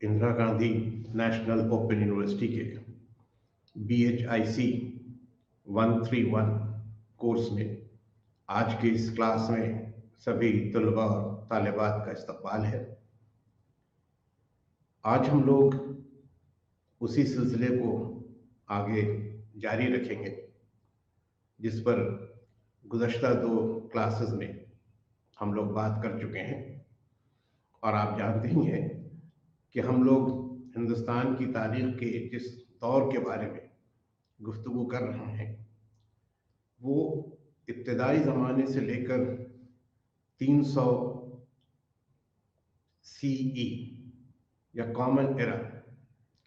Indira Gandhi national open university के BHIC 131 course में आज की इस क्लास में सभी तलबा और तालिबात का इस्तकबाल है। आज हम लोग उसी सिलसिले को आगे जारी रखेंगे जिस पर गुज़श्ता 2 क्लासेस में हम लोग बात कर चुके हैं। और आप जानते ही हैं कि हम लोग हिंदुस्तान की तारीख़ के जिस दौर के बारे में गुफ्तगू कर रहे हैं वो इब्तदाई ज़माने से लेकर 300 CE या कॉमन एरा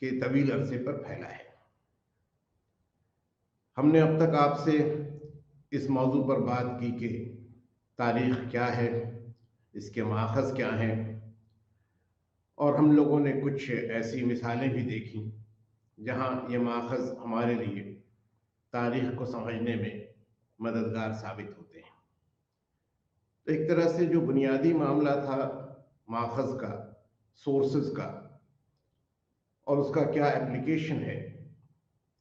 के तवील अरसे पर फैला है। हमने अब तक आपसे इस मौजू पर बात की कि तारीख़ क्या है, इसके माखज़ क्या हैं, और हम लोगों ने कुछ ऐसी मिसालें भी देखी जहाँ ये माखज़ हमारे लिए तारीख़ को समझने में मददगार साबित होते हैं। तो एक तरह से जो बुनियादी मामला था माखज़ का, सोर्सेज का और उसका क्या एप्लीकेशन है,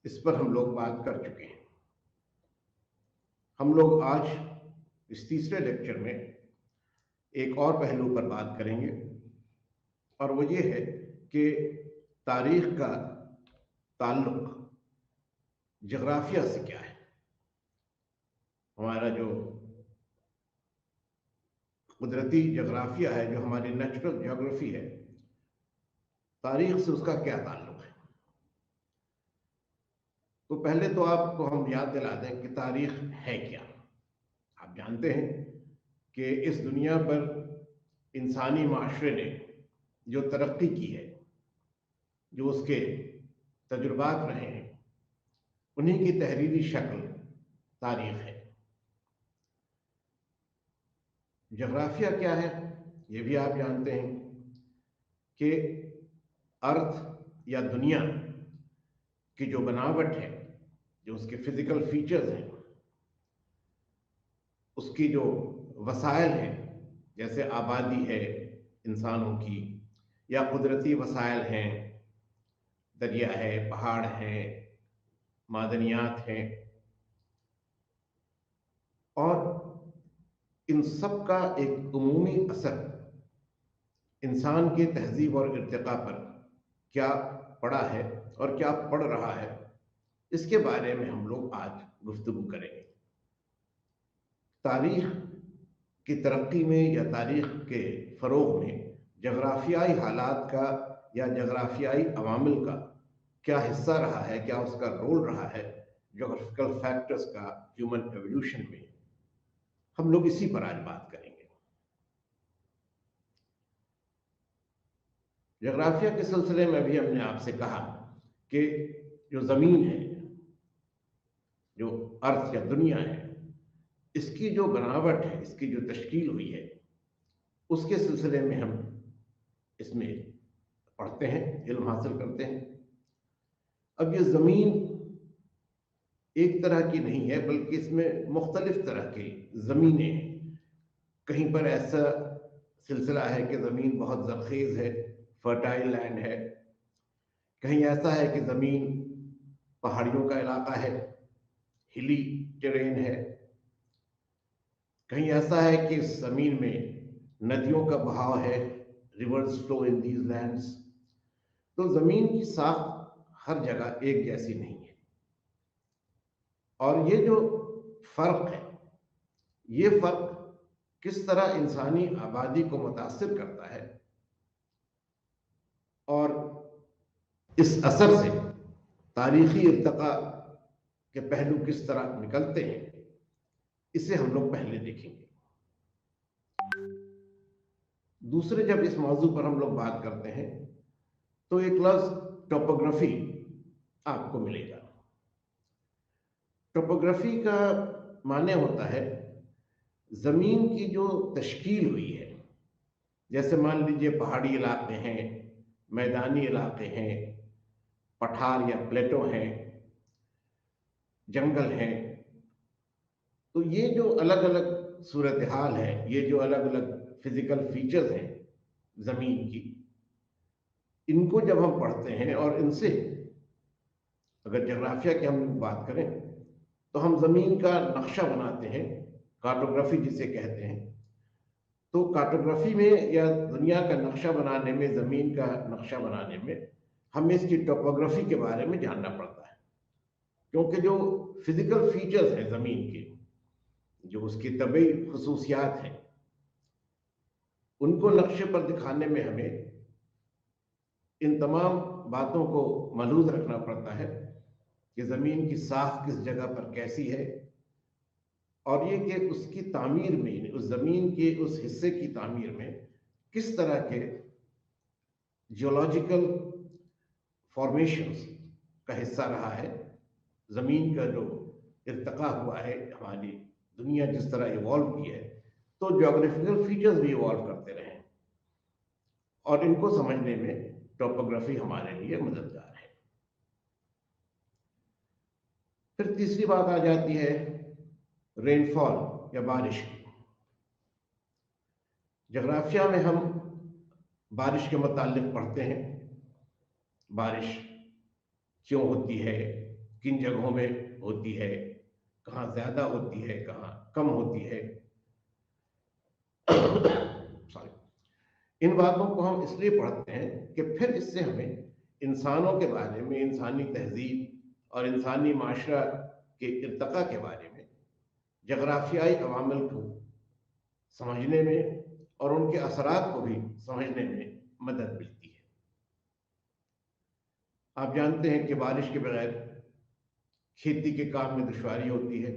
इस पर हम लोग बात कर चुके हैं। हम लोग आज इस तीसरे लेक्चर में एक और पहलू पर बात करेंगे और वो ये है कि तारीख़ का ताल्लुक़ जग़राफ़िया से क्या है। हमारा जो कुदरती जग़राफ़िया है, जो हमारी नेचुरल ज्योग्राफी है, तारीख़ से उसका क्या ताल्लुक़ है। तो पहले तो आपको हम याद दिला दें कि तारीख़ है क्या। आप जानते हैं कि इस दुनिया पर इंसानी माशरे ने जो तरक्की की है, जो उसके तजुर्बात रहे हैं, उन्हीं की तहरीरी शक्ल तारीख़ है। जग़राफ़िया क्या है ये भी आप जानते हैं कि अर्थ या दुनिया की जो बनावट है, जो उसके फिज़िकल फीचर्स हैं, उसकी जो वसाइल हैं, जैसे आबादी है इंसानों की या कुदरती वसाइल हैं, दरिया है, पहाड़ हैं, मादनियात हैं, और इन सब का एक उमूमी असर इंसान के तहज़ीब और इर्तिक़ा पर क्या पड़ा है और क्या पड़ रहा है, इसके बारे में हम लोग आज गुफ्तगू करेंगे। तारीख़ की तरक्की में या तारीख़ के फ़रोग़ में जग़राफ़ियाई हालात का या जग़राफ़ियाई अवामिल का क्या हिस्सा रहा है, क्या उसका रोल रहा है जोग्राफिकल फैक्टर्स का ह्यूमन एवोल्यूशन में, हम लोग इसी पर आज बात करेंगे। जग़राफ़िया के सिलसिले में भी हमने आपसे कहा कि जो ज़मीन है, जो अर्थ या दुनिया है, इसकी जो बनावट है, इसकी जो तश्कील हुई है, उसके सिलसिले में हम इसमें पढ़ते हैं, इल्म हासिल करते हैं। अब ये ज़मीन एक तरह की नहीं है, बल्कि इसमें मुख्तलिफ तरह की ज़मीनें हैं। कहीं पर ऐसा सिलसिला है कि ज़मीन बहुत ज़रख़ीज़ है, फर्टाइल लैंड है। कहीं ऐसा है कि ज़मीन पहाड़ियों का इलाका है, हिली टेरेन है। कहीं ऐसा है कि इस ज़मीन में नदियों का बहाव है, reverse flow in these lands. तो ज़मीन की साख हर जगह एक जैसी नहीं है, और ये जो फ़र्क है, ये फ़र्क किस तरह इंसानी आबादी को मुतासिर करता है और इस असर से तारीख़ी इर्तिक़ा के पहलू किस तरह निकलते हैं, इसे हम लोग पहले देखेंगे। दूसरे, जब इस मौजू पर हम लोग बात करते हैं तो एक लफ्ज़ टोपोग्राफी आपको मिलेगा। टोपोग्राफी का माने होता है ज़मीन की जो तश्कील हुई है। जैसे मान लीजिए पहाड़ी इलाके हैं, मैदानी इलाके हैं, पठार या प्लेटो हैं, जंगल हैं। तो ये जो अलग अलग सूरत हाल है, ये जो अलग अलग फिज़िकल फीचर्स हैं ज़मीन की, इनको जब हम पढ़ते हैं और इनसे अगर जोग्राफिया की हम लोग बात करें तो हम ज़मीन का नक्शा बनाते हैं, कार्टोग्राफी जिसे कहते हैं। तो कार्टोग्राफी में या दुनिया का नक्शा बनाने में, ज़मीन का नक्शा बनाने में हमें इसकी टोपोग्राफी के बारे में जानना पड़ता है, क्योंकि जो फिजिकल फीचर्स हैं ज़मीन के, जो उसकी तबीई खसूसियात हैं, उनको नक्शे पर दिखाने में हमें इन तमाम बातों को महफूज रखना पड़ता है कि ज़मीन की साख किस जगह पर कैसी है, और ये कि उसकी तामीर में, उस ज़मीन के उस हिस्से की तामीर में किस तरह के जियोलॉजिकल फॉर्मेशंस का हिस्सा रहा है। ज़मीन का जो इर्तका हुआ है, हमारी दुनिया जिस तरह इवॉल्व की है, तो ज्योग्राफिकल फीचर्स भी इवॉल्व करते रहे, और इनको समझने में टोपोग्राफी हमारे लिए मददगार है। फिर तीसरी बात आ जाती है रेनफॉल या बारिश की। जोग्राफिया में हम बारिश के मुताल्लिक पढ़ते हैं, बारिश क्यों होती है, किन जगहों में होती है, कहाँ ज़्यादा होती है, कहाँ कम होती है। सॉरी, इन बातों को हम इसलिए पढ़ते हैं कि फिर इससे हमें इंसानों के बारे में, इंसानी तहजीब और इंसानी माशरा के इर्तका के बारे में जगराफियाई अवामिल को समझने में और उनके असरात को भी समझने में मदद मिलती है। आप जानते हैं कि बारिश के बगैर खेती के काम में दुश्वारी होती है।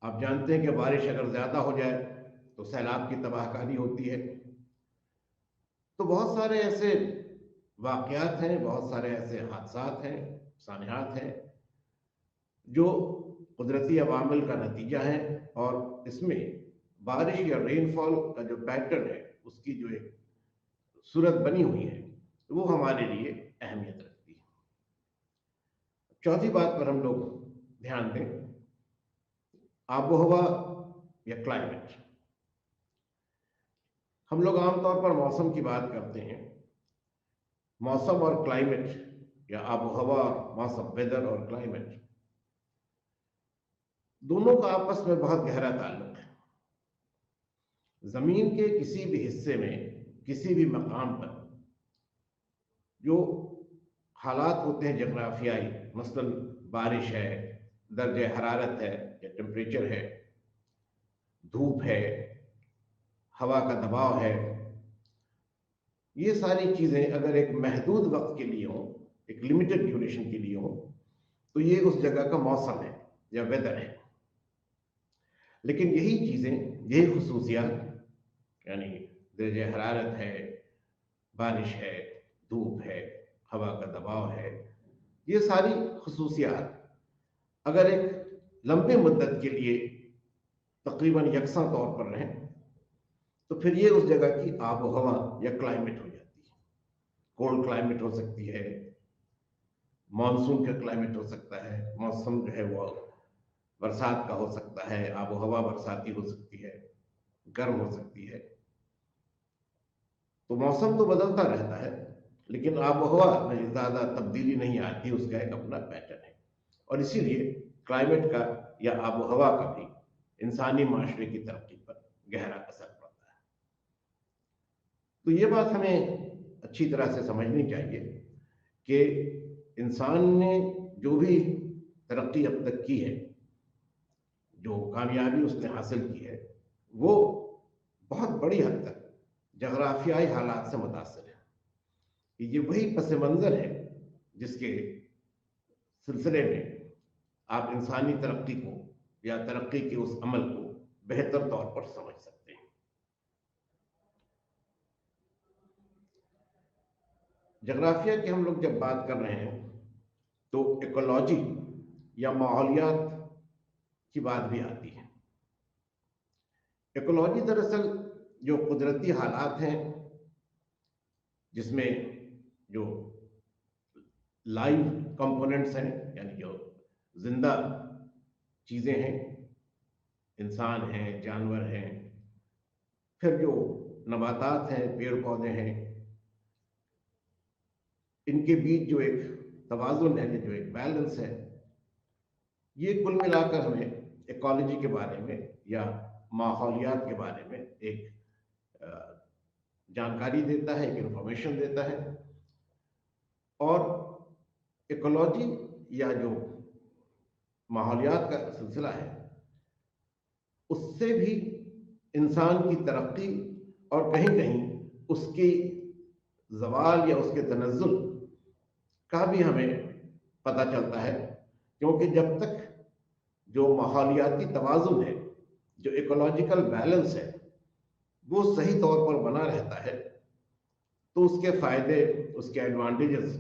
आप जानते हैं कि बारिश अगर ज़्यादा हो जाए तो सैलाब की तबाहकारी होती है। तो बहुत सारे ऐसे वाक़यात हैं, बहुत सारे ऐसे हादसात हैं, सानियात हैं, जो कुदरती अवामिल का नतीजा है, और इसमें बारिश या रेनफॉल का जो पैटर्न है, उसकी जो एक सूरत बनी हुई है, वो हमारे लिए अहमियत रखती है। चौथी बात पर हम लोग ध्यान दें, आबोहवा या क्लाइमेट। हम लोग आमतौर पर मौसम की बात करते हैं। मौसम और क्लाइमेट या आबोहवा और मौसम, वेदर और क्लाइमेट, दोनों का आपस में बहुत गहरा ताल्लुक है। ज़मीन के किसी भी हिस्से में, किसी भी मकाम पर जो हालात होते हैं जोग्राफियाई, मसलन बारिश है, दर्जे हरारत है या टेम्परेचर है, धूप है, हवा का दबाव है, ये सारी चीज़ें अगर एक महदूद वक्त के लिए हों, एक लिमिटेड ड्यूरेशन के लिए हों, तो ये उस जगह का मौसम है या वेदर है। लेकिन यही चीज़ें, यही खुसूसियात, यानी दर्जे हरारत है, बारिश है, धूप है, हवा का दबाव है, ये सारी खुसूसियात अगर एक लंबे मुद्दत के लिए तकरीबन यकसा तौर पर रहें, तो फिर ये उस जगह की आबो हवा या क्लाइमेट हो जाती है। कोल्ड क्लाइमेट हो सकती है, मानसून का क्लाइमेट हो सकता है, मौसम जो है वो बरसात का हो सकता है, आबो हवा बरसाती हो सकती है, गर्म हो सकती है। तो मौसम तो बदलता रहता है, लेकिन आबोहवा में ज़्यादा तब्दीली नहीं आती, उसका एक अपना पैटर्न है। और इसीलिए क्लाइमेट का या आबोहवा का भी इंसानी माशरे की तरक्की पर गहरा असर पड़ता है। तो ये बात हमें अच्छी तरह से समझनी चाहिए कि इंसान ने जो भी तरक्की अब तक की है, जो कामयाबी उसने हासिल की है, वो बहुत बड़ी हद तक जगराफियाई हालात से मुतासर है। ये वही पस मंज़र है जिसके सिलसिले में आप इंसानी तरक्की को या तरक्की के उस अमल को बेहतर तौर पर समझ सकते हैं। जोग्राफिया की हम लोग जब बात कर रहे हैं तो इकोलॉजी या माहौलियात की बात भी आती है। इकोलॉजी दरअसल जो कुदरती हालात हैं, जिसमें जो लाइव कंपोनेंट्स हैं, यानी जो जिंदा चीज़ें हैं, इंसान हैं, जानवर हैं, फिर जो नबातात हैं, पेड़ पौधे हैं, इनके बीच जो एक तवाज़ुन है, जो एक बैलेंस है, ये कुल मिलाकर हमें इकोलॉजी के बारे में या माहौलियात के बारे में एक जानकारी देता है, एक इंफॉर्मेशन देता है। और इकोलॉजी या जो माहौलियात का सिलसिला है, उससे भी इंसान की तरक्की और कहीं कहीं उसकी ज़वाल या उसके तनज़्ज़ुल का भी हमें पता चलता है, क्योंकि जब तक जो माहौलियाती तवाज़ुन है, जो इकोलॉजिकल बैलेंस है, वो सही तौर पर बना रहता है, तो उसके फ़ायदे, उसके एडवांटेजेस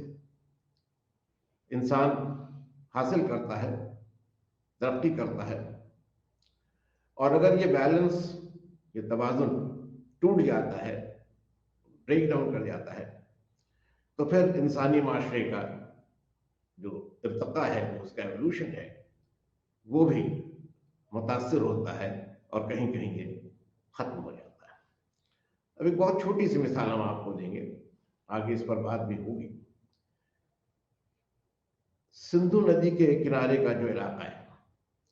इंसान हासिल करता है, तरक्की करता है। और अगर ये बैलेंस, ये तवाज़ुन टूट जाता है, ब्रेक डाउन कर जाता है, तो फिर इंसानी माशरे का जो इर्तिक़ा है, उसका एवोल्यूशन है, वो भी मुतासिर होता है और कहीं कहीं ये ख़त्म हो जाता है। अब एक बहुत छोटी सी मिसाल हम आपको देंगे, आगे इस पर बात भी होगी। सिंधु नदी के किनारे का जो इलाका है,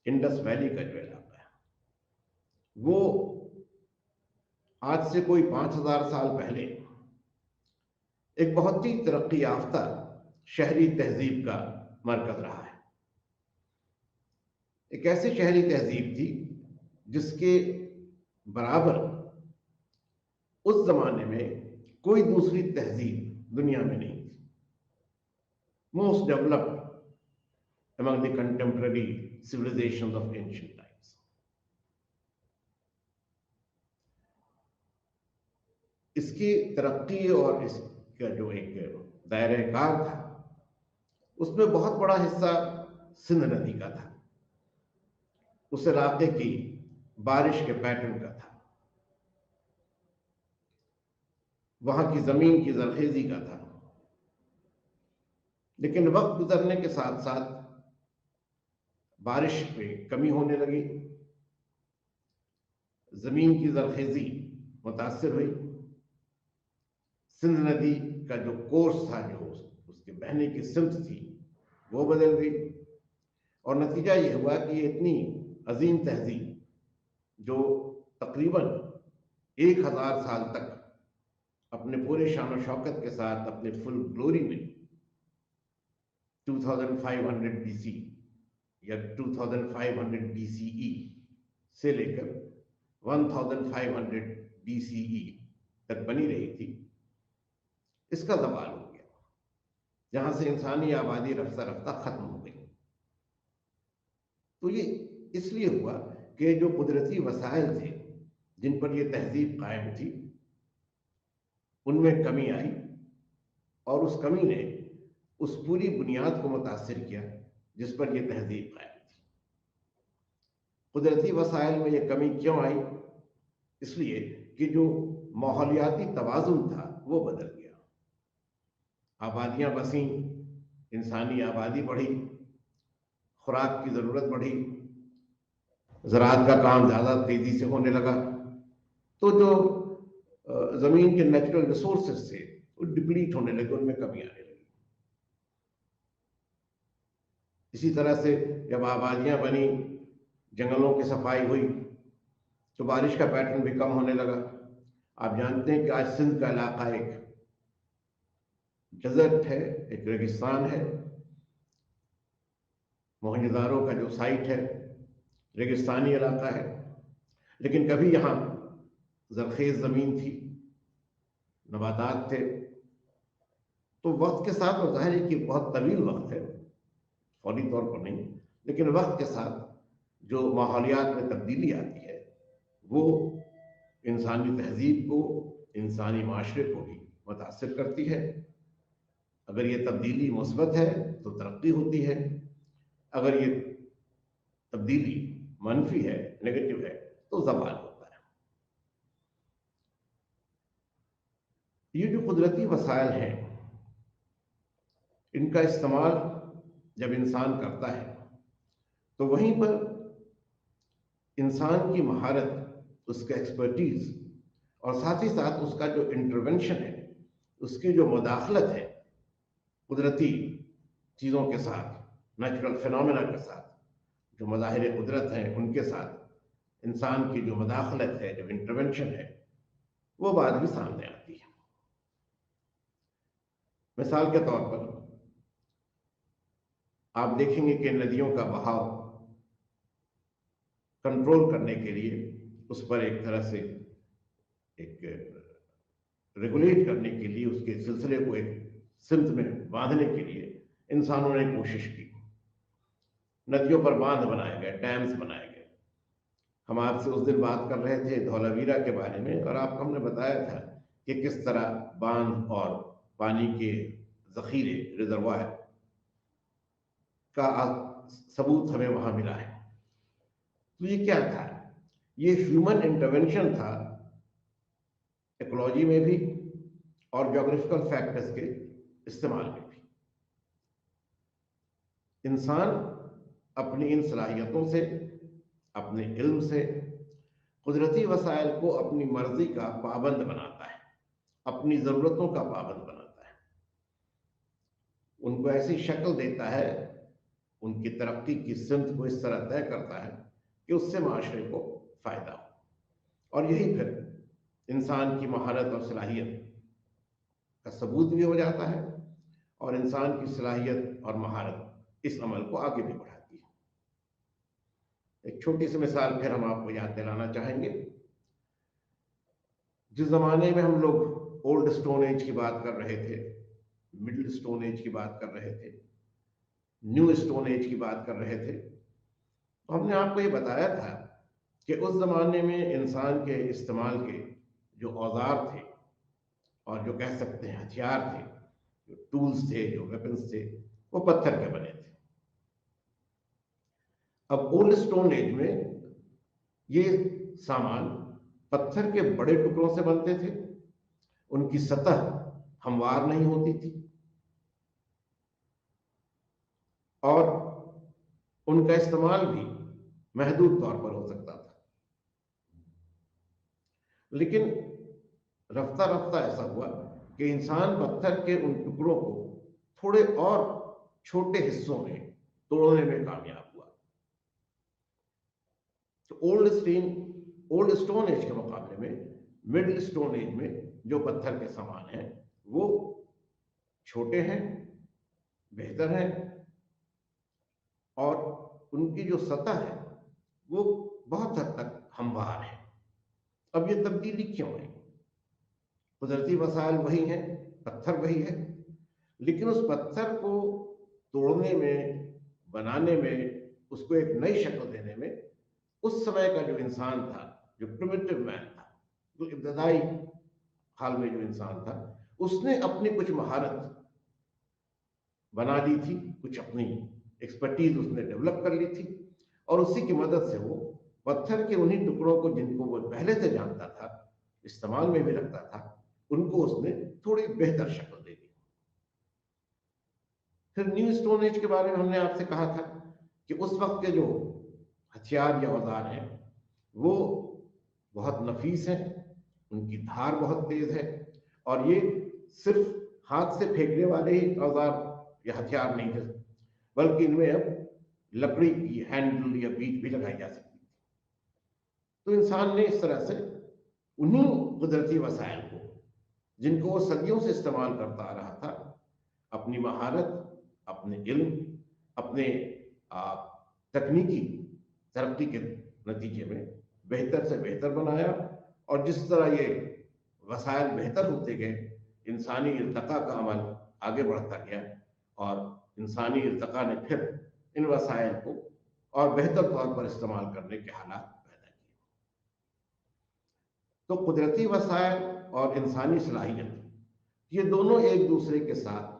इंडस वैली का जो इलाका है, वो आज से कोई 5000 साल पहले एक बहुत ही तरक्की याफ्ता शहरी तहजीब का मरकज रहा है। एक ऐसी शहरी तहजीब थी जिसके बराबर उस जमाने में कोई दूसरी तहजीब दुनिया में नहीं थी। Most developed among the contemporary civilizations of ancient times. इसकी तरक्की और इसका जो एक दायरे कार था, उसमें बहुत बड़ा हिस्सा सिंध नदी का था, उस इलाके की बारिश के पैटर्न का था, वहां की जमीन की जरखेजी का था। लेकिन वक्त गुजरने के साथ साथ बारिश में कमी होने लगी, जमीन की जरखेजी मुतासिर हुई, सिंध नदी का जो कोर्स था, जो उसके बहने की सिमत थी, वो बदल गई। और नतीजा ये हुआ कि ये इतनी अजीम तहजीब, जो तकरीबन 1000 साल तक अपने पूरे शान शौकत के साथ, अपने फुल ग्लोरी में 2500 BC या 2500 BCE से लेकर 1500 BCE तक बनी रही थी, इसका ज़वाल हो गया, जहां से इंसानी आबादी रफ्ता रफ्ता खत्म हो गई। तो ये इसलिए हुआ कि जो कुदरती वसाइल थे जिन पर यह तहजीब कायम थी, उनमें कमी आई, और उस कमी ने उस पूरी बुनियाद को मुतासिर किया जिस पर यह तहजीब कायम थी। कुदरती वसाइल में यह कमी क्यों आई? इसलिए कि जो माहौलियाती तवाज़ुन था वो बदल गया, आबादियां बसी, इंसानी आबादी बढ़ी, खुराक की ज़रूरत बढ़ी, ज़राअत का काम ज़्यादा तेज़ी से होने लगा, तो जो ज़मीन के नेचुरल रिसोर्सेज थे वो डिप्लीट होने लगे, उनमें कमी आने लगी। इसी तरह से जब आबादियां बनी, जंगलों की सफाई हुई, तो बारिश का पैटर्न भी कम होने लगा। आप जानते हैं कि आज सिंध का इलाका एक डेजर्ट है, एक रेगिस्तान है। मोहनजोदारो का जो साइट है रेगिस्तानी इलाका है, लेकिन कभी यहाँ जरखेज ज़मीन थी, नबातात थे। तो वक्त के साथ, और जाहिर है कि बहुत तवील वक्त है, फौरी तौर पर नहीं, लेकिन वक्त के साथ जो माहौलियात में तब्दीली आती है, वो इंसानी तहजीब को, इंसानी माशरे को भी मुतासिर करती है। अगर ये तब्दीली मुस्बत है तो तरक्की होती है, अगर ये तब्दीली मनफी है, नेगेटिव है, तो ज़वाल होता है। ये जो कुदरती वसाइल हैं, इनका इस्तेमाल जब इंसान करता है, तो वहीं पर इंसान की महारत, उसका एक्सपर्टीज और साथ ही साथ उसका जो इंटरवेंशन है, उसकी जो मुदाखलत है कुदरती चीज़ों के साथ, नेचुरल फिनोमेना के साथ, जो मज़ाहिर कुदरत हैं उनके साथ इंसान की जो मुदाखलत है, जो इंटरवेंशन है, वो बात भी सामने आती है। मिसाल के तौर पर आप देखेंगे कि नदियों का बहाव कंट्रोल करने के लिए, उस पर एक तरह से एक रेगुलेट करने के लिए, उसके सिलसिले को एक सिमत में बांधने के लिए इंसानों ने कोशिश की। नदियों पर बांध बनाए गए, डैम्स बनाए गए। हम आपसे उस दिन बात कर रहे थे धौलावीरा के बारे में, और आपको हमने बताया था कि किस तरह बांध और पानी के जखीरे, रिजर्वायर का सबूत हमें वहां मिला है। तो ये क्या था? ये ह्यूमन इंटरवेंशन था, इकोलॉजी में भी और ज्योग्राफिकल फैक्टर्स के इस्तेमाल में भी। इंसान अपनी इन सलाहियतों से, अपने इल्म से कुदरती वसाइल को अपनी मर्जी का पाबंद बनाता है, अपनी ज़रूरतों का पाबंद बनाता है, उनको ऐसी शक्ल देता है, उनकी तरक्की की सिमत को इस तरह तय करता है कि उससे माशरे को फ़ायदा हो। और यही फिर इंसान की महारत और सलाहियत का सबूत भी हो जाता है, और इंसान की सलाहियत और महारत इस अमल को आगे भी बढ़ाती है। एक छोटी सी मिसाल फिर हम आपको याद दिलाना चाहेंगे। जिस ज़माने में हम लोग ओल्ड स्टोन एज की बात कर रहे थे, मिडिल स्टोन एज की बात कर रहे थे, न्यू स्टोन एज की बात कर रहे थे, तो हमने आपको ये बताया था कि उस ज़माने में इंसान के इस्तेमाल के जो औजार थे, और जो कह सकते हैं हथियार थे, जो टूल्स थे, जो वेपन्स थे, वो पत्थर के बने थे। अब ओल्ड स्टोन एज में ये सामान पत्थर के बड़े टुकड़ों से बनते थे, उनकी सतह हमवार नहीं होती थी, और उनका इस्तेमाल भी महदूद तौर पर हो सकता था। लेकिन रफ्ता रफ्ता ऐसा हुआ कि इंसान पत्थर के उन टुकड़ों को थोड़े और छोटे हिस्सों में तोड़ने में कामयाब हुआ। तो ओल्ड स्टोन एज के मुकाबले में मिडिल स्टोन एज में जो पत्थर के सामान हैं वो छोटे हैं, बेहतर हैं, और उनकी जो सतह है वो बहुत हद तक हमवार है। अब ये तब्दीली क्यों है? कुदरती वसाइल वही हैं, पत्थर वही है, लेकिन उस पत्थर को तोड़ने में, बनाने में, उसको एक नई शक्ल देने में उस समय का जो इंसान था, जो प्रिमिटिव मैन था, जो इब्तदाई हाल में जो इंसान था, उसने अपनी कुछ महारत बना ली थी, कुछ अपनी एक्सपर्टीज उसने डेवलप कर ली थी, और उसी की मदद से वो पत्थर के उन्हीं टुकड़ों को, जिनको वो पहले से जानता था, इस्तेमाल में भी रखता था, उनको उसने थोड़ी बेहतर शक्ल दे दी। फिर न्यू स्टोन एज के बारे में हमने आपसे कहा था कि उस वक्त के जो हथियार या औजार हैं वो बहुत नफीस हैं, उनकी धार बहुत तेज है, और ये सिर्फ हाथ से फेंकने वाले ही औजार या हथियार नहीं थे, बल्कि इनमें अब लकड़ी की हैंडल या बीच भी लगाई जा सकती थी। तो इंसान ने इस तरह से उन्हीं कुदरती वसाइल को, जिनको वो सदियों से इस्तेमाल करता आ रहा था, अपनी महारत, अपने इल्म, अपने तकनीकी तरक्की के नतीजे में बेहतर से बेहतर बनाया। और जिस तरह ये वसाइल बेहतर होते गए, इंसानी इर्तका का अमल आगे बढ़ता गया, और इंसानी इर्तका ने फिर इन वसाइल को और बेहतर तौर पर इस्तेमाल करने के हालात पैदा किए। तो कुदरती वसाइल और इंसानी सलाहियत, ये दोनों एक दूसरे के साथ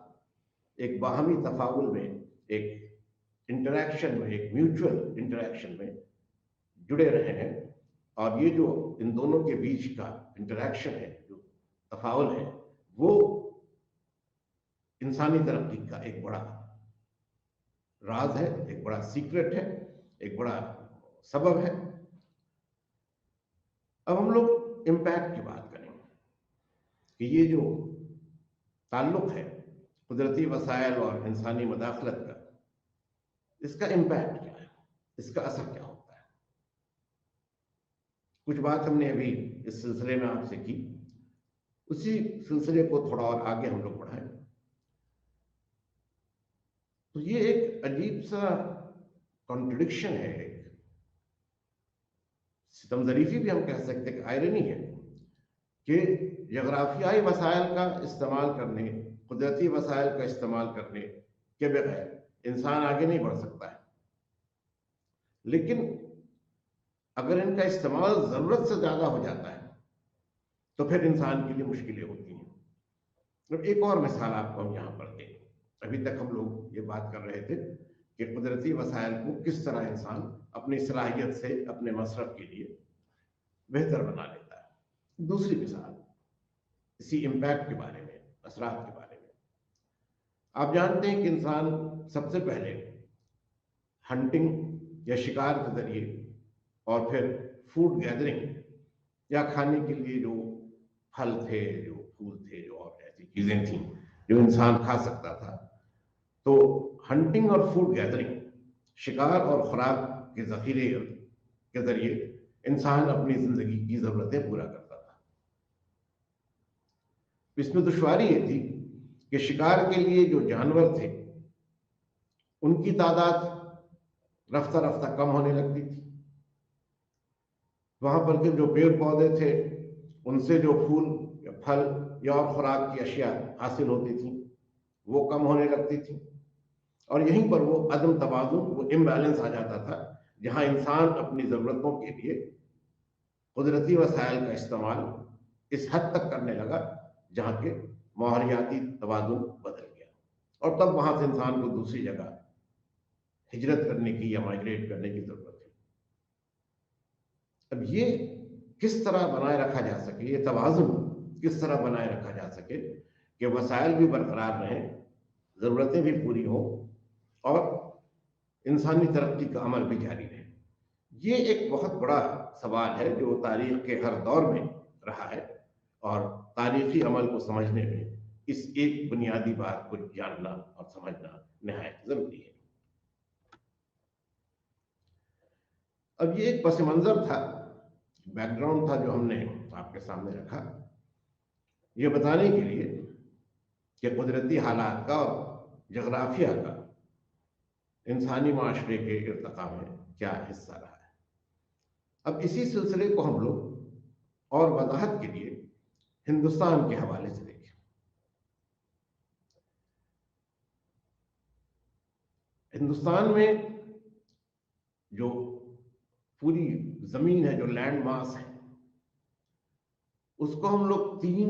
एक बाहमी तफाउल में, एक इंटरैक्शन में, एक म्यूचुअल इंटरैक्शन में जुड़े रहे हैं। और ये जो इन दोनों के बीच का इंटरैक्शन है, जो तफाउल है, वो इंसानी तरक्की का एक बड़ा राज है, एक बड़ा सीक्रेट है, एक बड़ा सबब है। अब हम लोग इम्पैक्ट की बात करें। कि ये जो ताल्लुक है कुदरती वसाइल और इंसानी मदाखलत का, इसका इम्पैक्ट क्या है, इसका असर क्या होता है। कुछ बात हमने अभी इस सिलसिले में आपसे की, उसी सिलसिले को थोड़ा और आगे हम लोग बढ़ाएं। तो ये एक अजीब सा कॉन्ट्रडिक्शन है, एक सितमज़रीफी भी हम कह सकते हैं कि आयरनी है कि जगराफियाई वसाइल का इस्तेमाल करने, कुदरती वसाइल का इस्तेमाल करने के बगैर इंसान आगे नहीं बढ़ सकता है। लेकिन अगर इनका इस्तेमाल ज़रूरत से ज़्यादा हो जाता है तो फिर इंसान के लिए मुश्किलें होती हैं। तो एक और मिसाल आपको हम यहाँ पर दें। अभी तक हम लोग ये बात कर रहे थे कि कुदरती वसाइल को किस तरह इंसान अपनी सलाहियत से अपने मसरफ के लिए बेहतर बना लेता है। दूसरी मिसाल इसी इम्पैक्ट के बारे में, असरात के बारे में। आप जानते हैं कि इंसान सबसे पहले हंटिंग या शिकार के जरिए और फिर फूड गैदरिंग या खाने के लिए जो फल थे, जो फूल थे, जो और ऐसी चीजें थी जो इंसान खा सकता था, तो हंटिंग और फूड गैदरिंग, शिकार और खुराक के जखीरे के जरिए इंसान अपनी जिंदगी की जरूरतें पूरा करता था। इसमें दुश्वारी ये थी कि शिकार के लिए जो जानवर थे उनकी तादाद रफ्ता रफ्ता कम होने लगती थी। वहां पर के जो पेड़ पौधे थे उनसे जो फूल या फल या और खुराक की अशिया हासिल होती थी वो कम होने लगती थी, और यहीं पर वो अदम तवाज़ुन, वो इम्बैलेंस आ जाता था, जहां इंसान अपनी ज़रूरतों के लिए कुदरती वसाइल का इस्तेमाल इस हद तक करने लगा जहां के माहौलियाती तवाज़ुन बदल गया, और तब वहां से इंसान को दूसरी जगह हिजरत करने की या माइग्रेट करने की जरूरत है। अब ये किस तरह बनाए रखा जा सके, ये तवाज़ुन किस तरह बनाए रखा जा सके कि वसाइल भी बरकरार रहें, ज़रूरतें भी पूरी हों और इंसानी तरक्की का अमल भी जारी रहे। ये एक बहुत बड़ा सवाल है जो तारीख के हर दौर में रहा है, और तारीखी अमल को समझने में इस एक बुनियादी बात को जानना और समझना निहायत जरूरी है। अब ये एक पस मंजर था, बैकग्राउंड था जो हमने आपके सामने रखा, ये बताने के लिए कि कुदरती हालात का और जगराफिया का इंसानी माशरे के इर्तिका में क्या हिस्सा रहा है। अब इसी सिलसिले को हम लोग और वजाहत के लिए हिंदुस्तान के हवाले से देखें। हिंदुस्तान में जो पूरी जमीन है, जो लैंड मास है, उसको हम लोग 3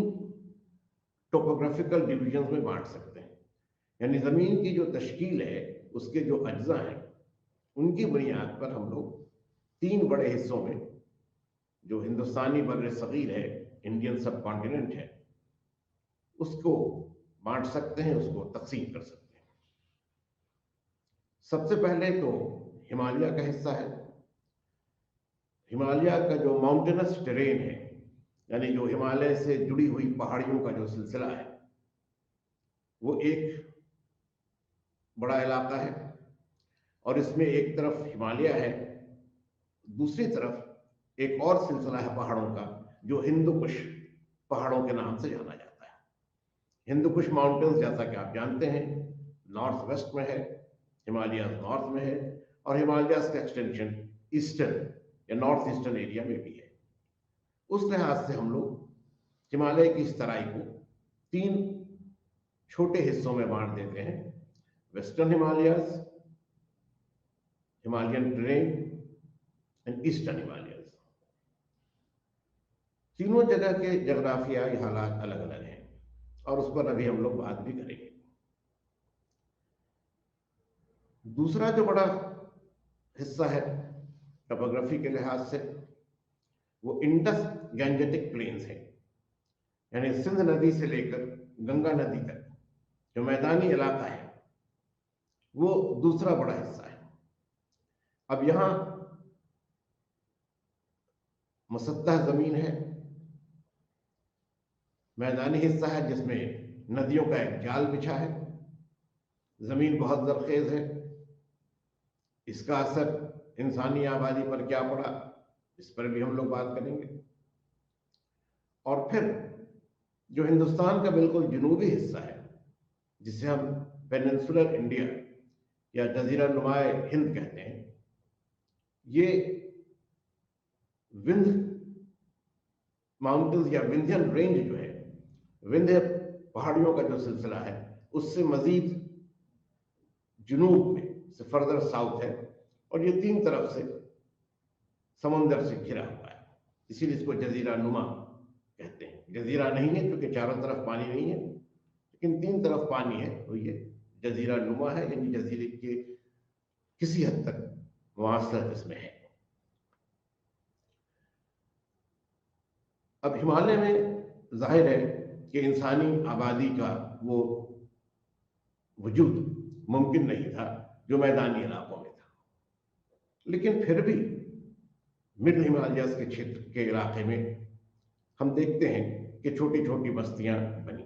टोपोग्राफिकल डिविजन्स में बांट सकते हैं। यानी जमीन की जो तश्कील है, उसके जो अज्जा हैं, उनकी बुनियाद पर हम लोग 3 बड़े हिस्सों में, जो हिंदुस्तानी बर्र सगीर है, इंडियन सब कॉन्टिनेंट है, उसको बांट सकते हैं, उसको तकसीम कर सकते हैं। सबसे पहले तो हिमालय का हिस्सा है। हिमालय का जो माउंटेनस टेरेन है, यानी जो हिमालय से जुड़ी हुई पहाड़ियों का जो सिलसिला है, वो एक बड़ा इलाका है, और इसमें एक तरफ हिमालय है, दूसरी तरफ एक और सिलसिला है पहाड़ों का जो हिंदू कुश पहाड़ों के नाम से जाना जाता है। हिंदू कुश माउंटेन्स, जैसा कि आप जानते हैं, नॉर्थ वेस्ट में है, हिमालय नॉर्थ में है, और हिमालय का एक्सटेंशन ईस्टर्न या नॉर्थ ईस्टर्न एरिया में भी है। उस लिहाज से हम लोग हिमालय की इस तराई को 3 छोटे हिस्सों में बांट देते हैं: western Himalayas, Himalayan terrain and eastern Himalayas. तीनों जगह के जगराफियाई हालात अलग अलग हैं, और उस पर अभी हम लोग बात भी करेंगे। दूसरा जो बड़ा हिस्सा है टोपोग्राफी के लिहाज से, वो इंडस गैंजेटिक प्लेन्स है, यानी सिंध नदी से लेकर गंगा नदी तक जो मैदानी इलाका है, वो दूसरा बड़ा हिस्सा है। अब यहां मुसत्तह जमीन है, मैदानी हिस्सा है जिसमें नदियों का एक जाल बिछा है, जमीन बहुत जरखेज है। इसका असर इंसानी आबादी पर क्या पड़ा, इस पर भी हम लोग बात करेंगे। और फिर जो हिंदुस्तान का बिल्कुल जनूबी हिस्सा है, जिसे हम पेनिनसुलर इंडिया या जजीरा नुमाए हिंद कहते हैं, ये विंध्य माउंटेन्स या विंध्यन रेंज जो है, विंध्य पहाड़ियों का जो सिलसिला है, उससे मजीद जुनूब में से फर्दर साउथ है, और ये तीन तरफ से समुंदर से घिरा हुआ है, इसीलिए इसको जजीरा नुमा कहते हैं। जजीरा नहीं है क्योंकि चारों तरफ पानी नहीं है, लेकिन तीन तरफ पानी है, तो ये जजीरा नुमा है, यानी जजीरे के किसी हद तक मुआसरत इसमें है। अब हिमालय में जाहिर है कि इंसानी आबादी का वो वजूद मुमकिन नहीं था जो मैदानी इलाकों में था, लेकिन फिर भी मिड हिमालयस के क्षेत्र के इलाके में हम देखते हैं कि छोटी छोटी बस्तियां बनी।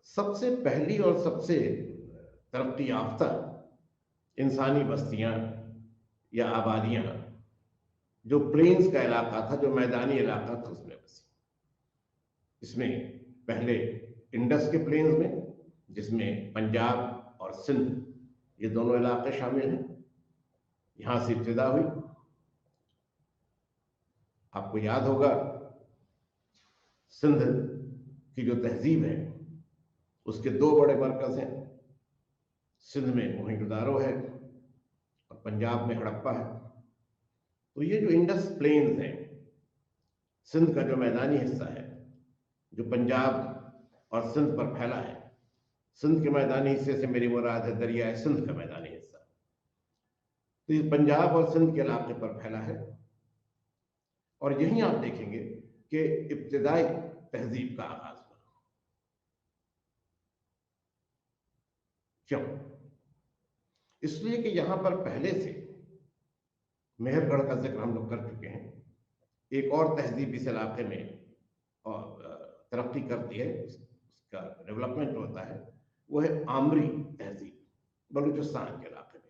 सबसे पहली और सबसे तरक्की याफ्ता इंसानी बस्तियां या आबादियां जो प्लेन्स का इलाका था, जो मैदानी इलाका था, उसमें बसी। इसमें पहले इंडस के प्लेन्स में, जिसमें पंजाब और सिंध ये दोनों इलाके शामिल हैं, यहां से इब्तिदा हुई। आपको याद होगा सिंध की जो तहजीब है उसके दो बड़े मरकज हैं, सिंध में मोहनजोदारो है और पंजाब में हड़प्पा है। तो ये जो इंडस प्लेन्स हैं, सिंध का जो मैदानी हिस्सा है जो पंजाब और सिंध पर फैला है, सिंध के मैदानी हिस्से से मेरी मुराद है दरियाए सिंध का मैदानी हिस्सा, तो ये पंजाब और सिंध के इलाके पर फैला है। और यहीं आप देखेंगे कि इब्तिदाई तहजीब का आगाज हुआ। क्यों? इसलिए कि यहां पर पहले से मेहरगढ़ का जिक्र हम लोग कर चुके हैं, एक और तहजीब इस इलाके में और तरक्की करती है, उसका डेवलपमेंट होता है, वो है आमरी तहजीब, बलूचिस्तान के इलाके में।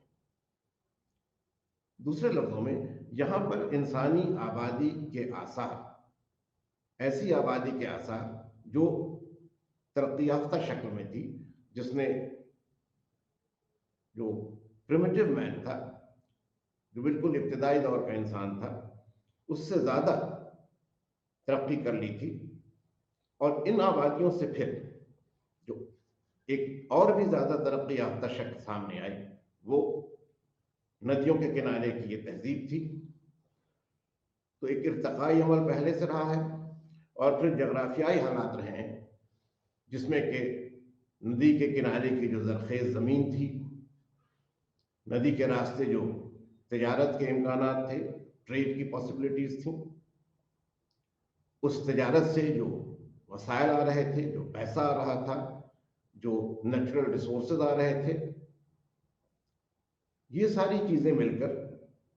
दूसरे लफ्जों में यहां पर इंसानी आबादी के आसार, ऐसी आबादी के आसार जो तरक्की याफ्ता शक्ल में थी, जिसने जो प्रिमिटिव मैन था, जो बिल्कुल इब्तिदाई दौर का इंसान था, उससे ज्यादा तरक्की कर ली थी। और इन आबादियों से फिर जो एक और भी ज्यादा तरक्की याफ्ता शक्ल सामने आई, वो नदियों के किनारे की ये तहजीब थी। तो एक इर्तकाई अमल पहले से रहा है, और फिर जगराफियाई हालात रहे हैं, जिसमें कि नदी के किनारे की जो जरखेज ज़मीन थी, नदी के रास्ते जो तजारत के इम्कानात थे, ट्रेड की पॉसिबिलिटीज थी, उस तजारत से जो वसाइल आ रहे थे, जो पैसा आ रहा था, जो नेचुरल रिसोर्सेज आ रहे थे, ये सारी चीजें मिलकर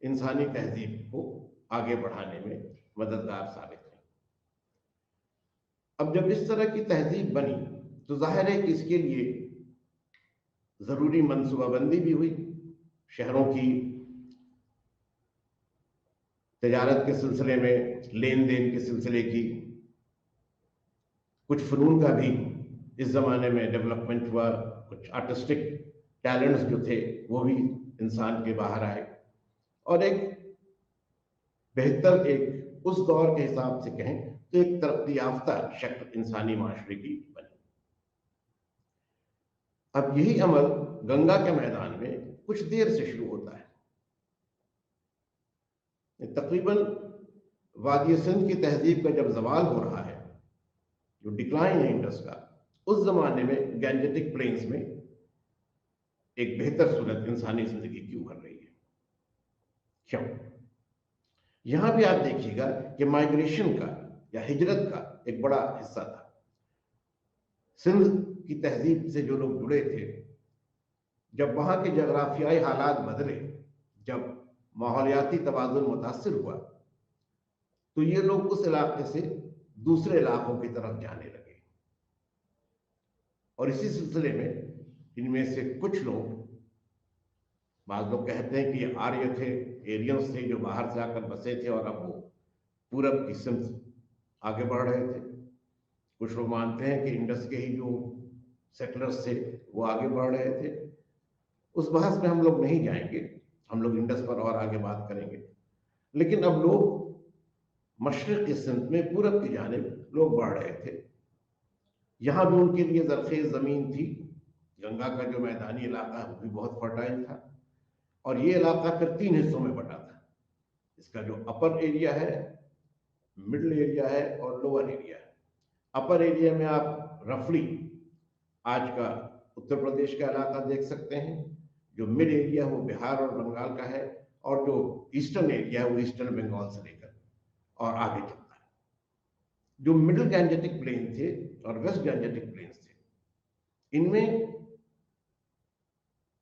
इंसानी तहजीब को आगे बढ़ाने में मददगार साबित हुई। अब जब इस तरह की तहजीब बनी तो जाहिर है कि इसके लिए जरूरी मनसूबाबंदी भी हुई, शहरों की तजारत के सिलसिले में, लेन देन के सिलसिले की, कुछ फ़नून का भी इस ज़माने में डेवलपमेंट हुआ, कुछ आर्टिस्टिक टैलेंट्स जो थे वो भी इंसान के बाहर आए, और एक बेहतर, एक उस दौर के हिसाब से कहें तो एक तरक्की याफ्ता शक्ल इंसानी माशरे की बनी। अब यही अमल गंगा के मैदान में कुछ देर से शुरू होता है। तकरीबन वादी सिंध की तहजीब का जब जवाल हो रहा है, जो डिक्लाइन है इंडस का, उस जमाने में गैंजेटिक प्लेन्स में एक बेहतर सूरत इंसानी जिंदगी की उभर रही है। क्यों? यहां भी आप देखिएगा कि माइग्रेशन का या हिजरत का एक बड़ा हिस्सा था। सिंध की तहजीब से जो लोग जुड़े थे, जब वहां के जगराफियाई हालात बदले, जब माहौलियाती तवाज़ुन मुतासिर हुआ, तो ये लोग उस इलाके से दूसरे इलाकों की तरफ जाने लगे। और इसी सिलसिले में इनमें से कुछ लोग, बाद लोग कहते हैं कि ये आर्य थे, एरियंस थे जो बाहर से आकर बसे थे और अब वो पूरब की सिमत आगे बढ़ रहे थे। कुछ लोग मानते हैं कि इंडस के ही जो सेटलर्स थे वो आगे बढ़ रहे थे। उस बहस में हम लोग नहीं जाएंगे, हम लोग इंडस पर और आगे बात करेंगे। लेकिन अब लोग मशरिक की सिमत में पूरब की जानिब लोग बढ़ रहे थे। यहाँ भी उनके लिए जरखेज ज़मीन थी। गंगा का जो मैदानी इलाका है वो भी बहुत फर्टाइल था। और ये इलाका फिर 3 हिस्सों में बटा था। इसका जो अपर एरिया है, मिडिल एरिया है और लोअर एरिया है। अपर एरिया में आप रफली आज का उत्तर प्रदेश का इलाका देख सकते हैं। जो मिड एरिया है वो बिहार और बंगाल का है, और जो ईस्टर्न एरिया है वो ईस्टर्न बंगाल से लेकर और आगे चलता है। जो मिडिल गैंजेटिक प्लेन थे और वेस्ट गैंजेटिक प्लेन्स थे, इनमें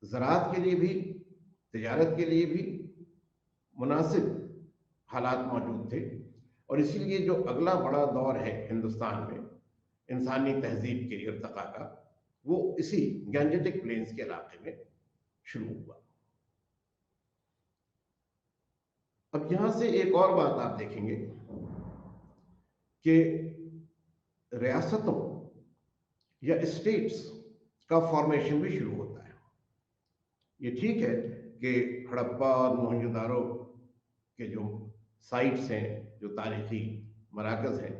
ज़राअत के लिए भी, तिजारत के लिए भी मुनासिब हालात मौजूद थे। और इसीलिए जो अगला बड़ा दौर है हिंदुस्तान में इंसानी तहजीब के इर्तिका का, वो इसी गैंजेटिक प्लेन्स के इलाके में शुरू हुआ। अब यहां से एक और बात आप देखेंगे कि रियासतों या स्टेट्स का फॉर्मेशन भी शुरू होता है। ये ठीक है कि हड़प्पा और मोहनजोदारो के जो साइट्स हैं, जो तारीखी मराकज़ हैं,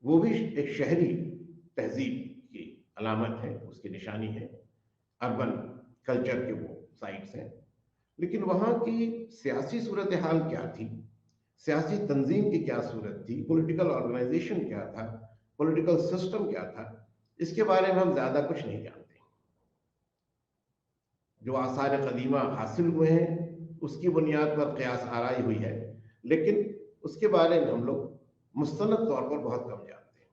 वो भी एक शहरी तहजीब की अलामत है, उसकी निशानी है। अर्बन कल्चर के वो साइट्स हैं। लेकिन वहाँ की सियासी सूरत हाल क्या थी, सियासी तंजीम की क्या सूरत थी, पॉलिटिकल ऑर्गेनाइजेशन क्या था, पॉलिटिकल सिस्टम क्या था, इसके बारे में हम ज़्यादा कुछ नहीं जानते। जो आसार कदीमा हासिल हुए हैं उसकी बुनियाद पर क़यास आराई हुई है, लेकिन उसके बारे में हम लोग मुस्तनद तौर पर बहुत कम जानते हैं।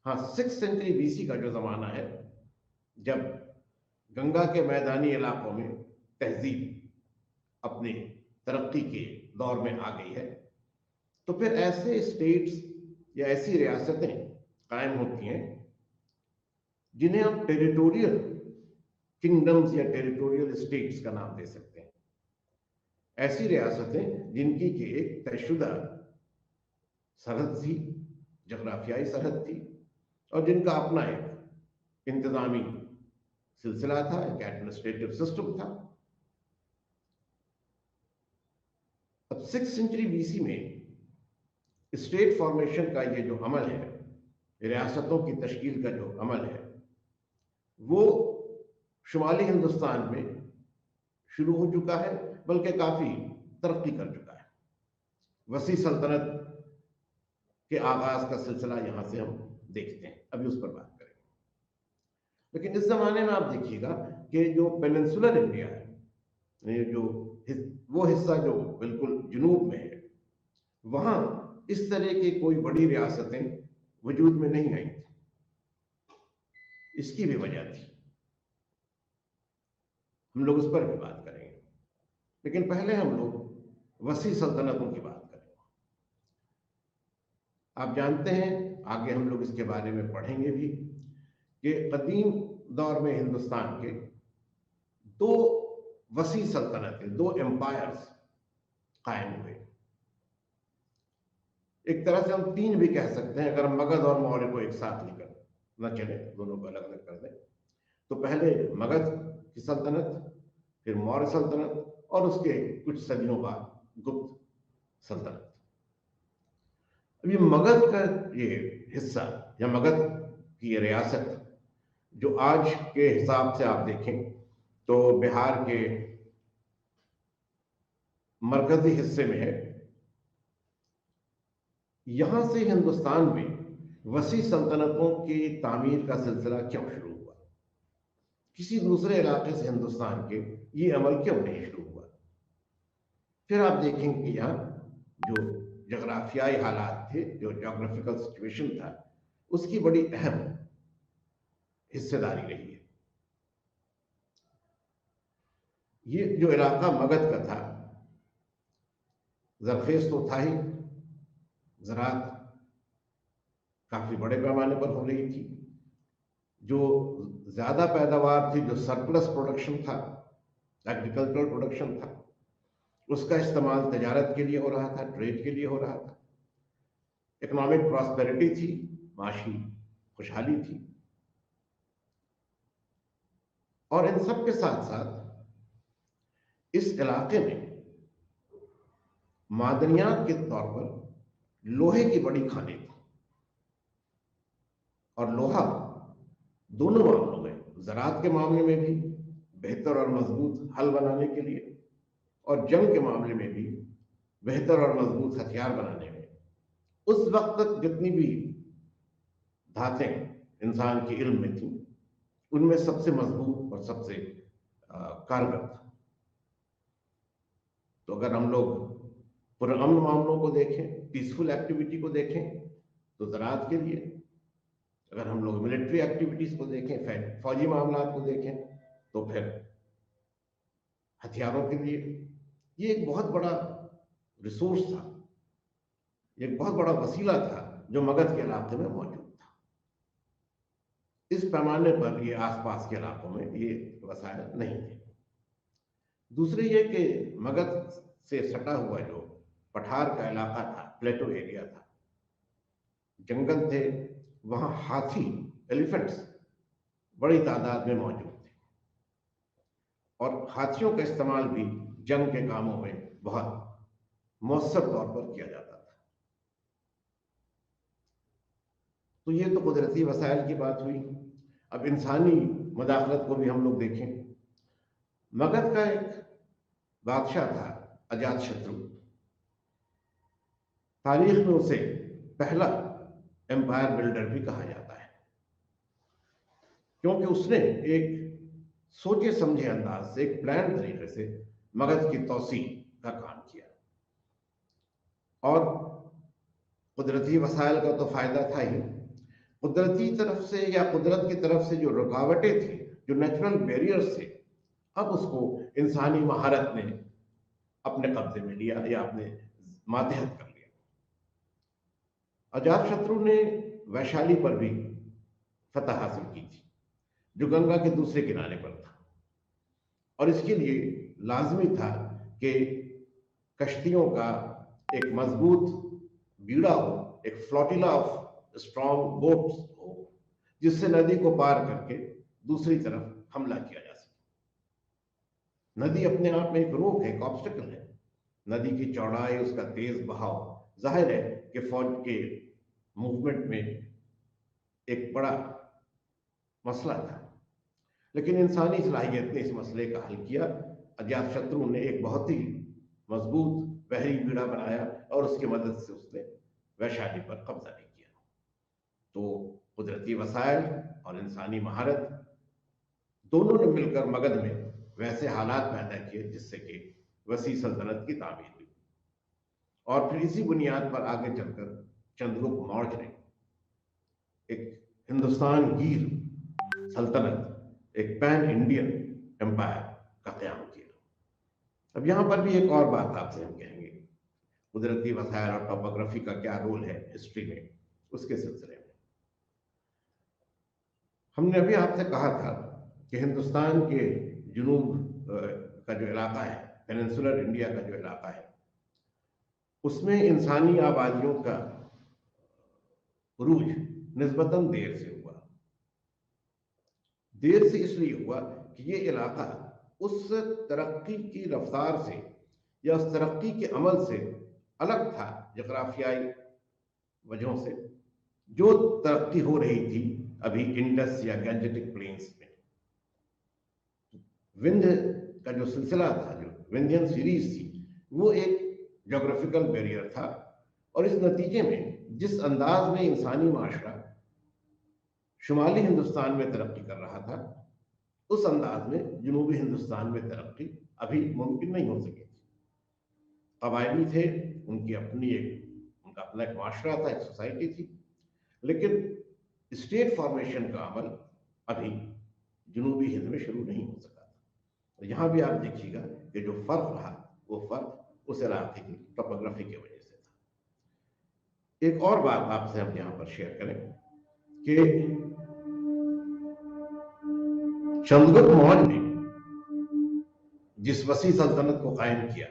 हाँ, 6th सेंचुरी BC का जो ज़माना है, जब गंगा के मैदानी इलाकों में तहजीब अपनी तरक्की के दौर में आ गई है, तो फिर ऐसे स्टेट्स या ऐसी रियासतें कायम होती हैं जिन्हें हम टेरिटोरियल किंगडम्स या टेरिटोरियल स्टेट्स का नाम दे सकते हैं। ऐसी रियासतें जिनकी कि एक तयशुदा सरहद थी, जगराफियाई सरहद थी, और जिनका अपना एक इंतजामी सिलसिला था, एक एडमिनिस्ट्रेटिव सिस्टम था। अब 6th सेंचुरी BC में स्टेट फॉर्मेशन का ये जो अमल है, रियासतों की तश्कील का जो अमल है, वो शुमाली हिंदुस्तान में शुरू हो चुका है, बल्कि काफ़ी तरक्की कर चुका है। वसी सल्तनत के आगाज का सिलसिला यहाँ से हम देखते हैं, अभी उस पर बात करेंगे। लेकिन इस जमाने में आप देखिएगा कि जो पेनिनसुलर इंडिया है, जो वो हिस्सा जो बिल्कुल जुनूब में है, वहाँ इस तरह की कोई बड़ी रियासतें वजूद में नहीं आई थी। इसकी भी वजह थी, हम लोग उस पर भी बात करेंगे। लेकिन पहले हम लोग वसी सल्तनतों की बात करें। आप जानते हैं, आगे हम लोग इसके बारे में पढ़ेंगे भी, कि कदीम दौर में हिंदुस्तान के 2 वसी सल्तनतें, 2 एम्पायर्स कायम हुए। एक तरह से हम 3 भी कह सकते हैं, अगर हम मगध और मौर्य को एक साथ लेकर न चले, दोनों को अलग अलग कर दें। तो पहले मगध की सल्तनत, फिर मौर्य सल्तनत, और उसके कुछ सदियों बाद गुप्त सल्तनत। अब ये मगध का ये हिस्सा या मगध की ये रियासत, जो आज के हिसाब से आप देखें तो बिहार के मरकजी हिस्से में है, यहां से हिंदुस्तान में वसी सल्तनतों की तामीर का सिलसिला क्यों शुरू हुआ, किसी दूसरे इलाके से हिंदुस्तान के ये अमल क्यों नहीं शुरू हुआ। फिर आप देखेंगे कि यहाँ जो जगराफियाई हालात थे, जो जोग्राफिकल सिचुएशन था, उसकी बड़ी अहम हिस्सेदारी रही है। ये जो इलाका मगध का था, जरखेज तो था ही, ज़राअत काफ़ी बड़े पैमाने पर हो रही थी। जो ज़्यादा पैदावार थी, जो सरप्लस प्रोडक्शन था, एग्रीकल्चरल प्रोडक्शन था, उसका इस्तेमाल तजारत के लिए हो रहा था, ट्रेड के लिए हो रहा था। इकोनॉमिक प्रॉस्पेरिटी थी, माशी खुशहाली थी। और इन सब के साथ साथ इस इलाके में मादनियात के तौर पर लोहे की बड़ी खानें थी। और लोहा दोनों मामलों में, ज़राअत के मामले में भी बेहतर और मजबूत हल बनाने के लिए, और जंग के मामले में भी बेहतर और मजबूत हथियार बनाने में, उस वक्त तक जितनी भी धातें इंसान के इल्म में थी, उनमें सबसे मजबूत और सबसे कारगर था। तो अगर हम लोग पुरअमन मामलों को देखें, पीसफुल एक्टिविटी को देखें, तो ज़राअत के लिए, अगर हम लोग मिलिट्री एक्टिविटीज को देखें, फौजी मामला को देखें, तो फिर हथियारों के लिए। ये एक बहुत बड़ा रिसोर्स था, एक बहुत बड़ा वसीला था जो मगध के इलाके में मौजूद था। इस पैमाने पर ये आसपास के इलाकों में ये वसायल नहीं थे। दूसरी ये कि मगध से सटा हुआ जो पठार का इलाका था, प्लेटो एरिया था, जंगल थे, वहां हाथी, एलिफेंट्स बड़ी तादाद में मौजूद थे। और हाथियों का इस्तेमाल भी जंग के कामों में बहुत मौसर तौर पर किया जाता था। तो ये तो कुदरती वसाइल की बात हुई। अब इंसानी मदाखलत को भी हम लोग देखें। मगध का एक बादशाह था अजातशत्रु। तारीख में उसे पहला एम्पायर बिल्डर भी कहा जाता है, क्योंकि उसने एक सोचे समझे अंदाज से, एक प्लान तरीके से मगध की तौसी का काम किया। और कुदरती वसाइल का तो फायदा था ही, कुदरती तरफ से या कुदरत की तरफ से जो रुकावटें थी, जो नेचुरल बैरियर्स थे, अब उसको इंसानी महारत ने अपने कब्जे में लिया या अपने मातहत कर लिया। अजातशत्रु ने वैशाली पर भी फतह हासिल की थी, जो गंगा के दूसरे किनारे पर था। और इसके लिए लाजमी था कि कश्तियों का एक मजबूत बीड़ा हो, एक फ्लोटिला ऑफ स्ट्रॉन्ग बोट्स हो, जिससे नदी को पार करके दूसरी तरफ हमला किया जा सके। नदी अपने आप में एक रोक है, एक ऑब्स्टिकल है। नदी की चौड़ाई, उसका तेज बहाव, जाहिर है कि फौज के मूवमेंट में एक बड़ा मसला था। लेकिन इंसानी सलाहियत ने इस मसले का हल किया। अजातशत्रु ने एक बहुत ही मजबूत बहरी बीड़ा बनाया और उसकी मदद से उसने वैशाली पर कब्जा नहीं किया। तो कुदरती वसाइल और इंसानी महारत दोनों ने मिलकर मगध में वैसे हालात पैदा किए जिससे कि वसी सल्तनत की तामीर हुई। और फिर इसी बुनियाद पर आगे चलकर चंद्रगुप्त मौर्य ने एक हिंदुस्तान गिर सल्तनत, एक पैन इंडियन एम्पायर का क्याम किया। अब यहां पर भी एक और बात आपसे हम कहेंगे, कुदरती वसाइल और टोपोग्राफी का क्या रोल है हिस्ट्री में, उसके सिलसिले में। हमने अभी आपसे कहा था कि हिंदुस्तान के जुनूब का जो इलाका है, पेनिनसुलर इंडिया का जो इलाका है, उसमें इंसानी आबादियों का उरूज निस्बतन देर से हुआ। देर से इसलिए हुआ कि ये इलाका उस तरक्की की रफ्तार से या उस तरक्की के अमल से अलग था, जोग्राफियाई वजहों से, जो तरक्की हो रही थी अभी इंडस या गैंजेटिक प्लेन्स में। विंध्य का जो सिलसिला था, जो विंध्यन सीरीज थी, वो एक जोग्राफिकल बैरियर था। और इस नतीजे में जिस अंदाज में इंसानी माशरा शुमाली हिंदुस्तान में तरक्की कर रहा था, उस अंदाज में जनूबी हिंदुस्तान में तरक्की अभी मुमकिन नहीं हो सकी थी। कबायली थे, उनका अपना एक माशरा था, एक सोसाइटी थी, लेकिन स्टेट फॉर्मेशन का अमल अभी जनूबी हिंद में शुरू नहीं हो सका था। तो यहाँ भी आप देखिएगा कि जो फर्क रहा, वो फर्क उस इलाके की टोपोग्राफी की वजह से था। एक और बात आपसे हम यहां पर शेयर करें कि चंद्रगुप्त मौर्य ने जिस वसी सल्तनत को कायम किया,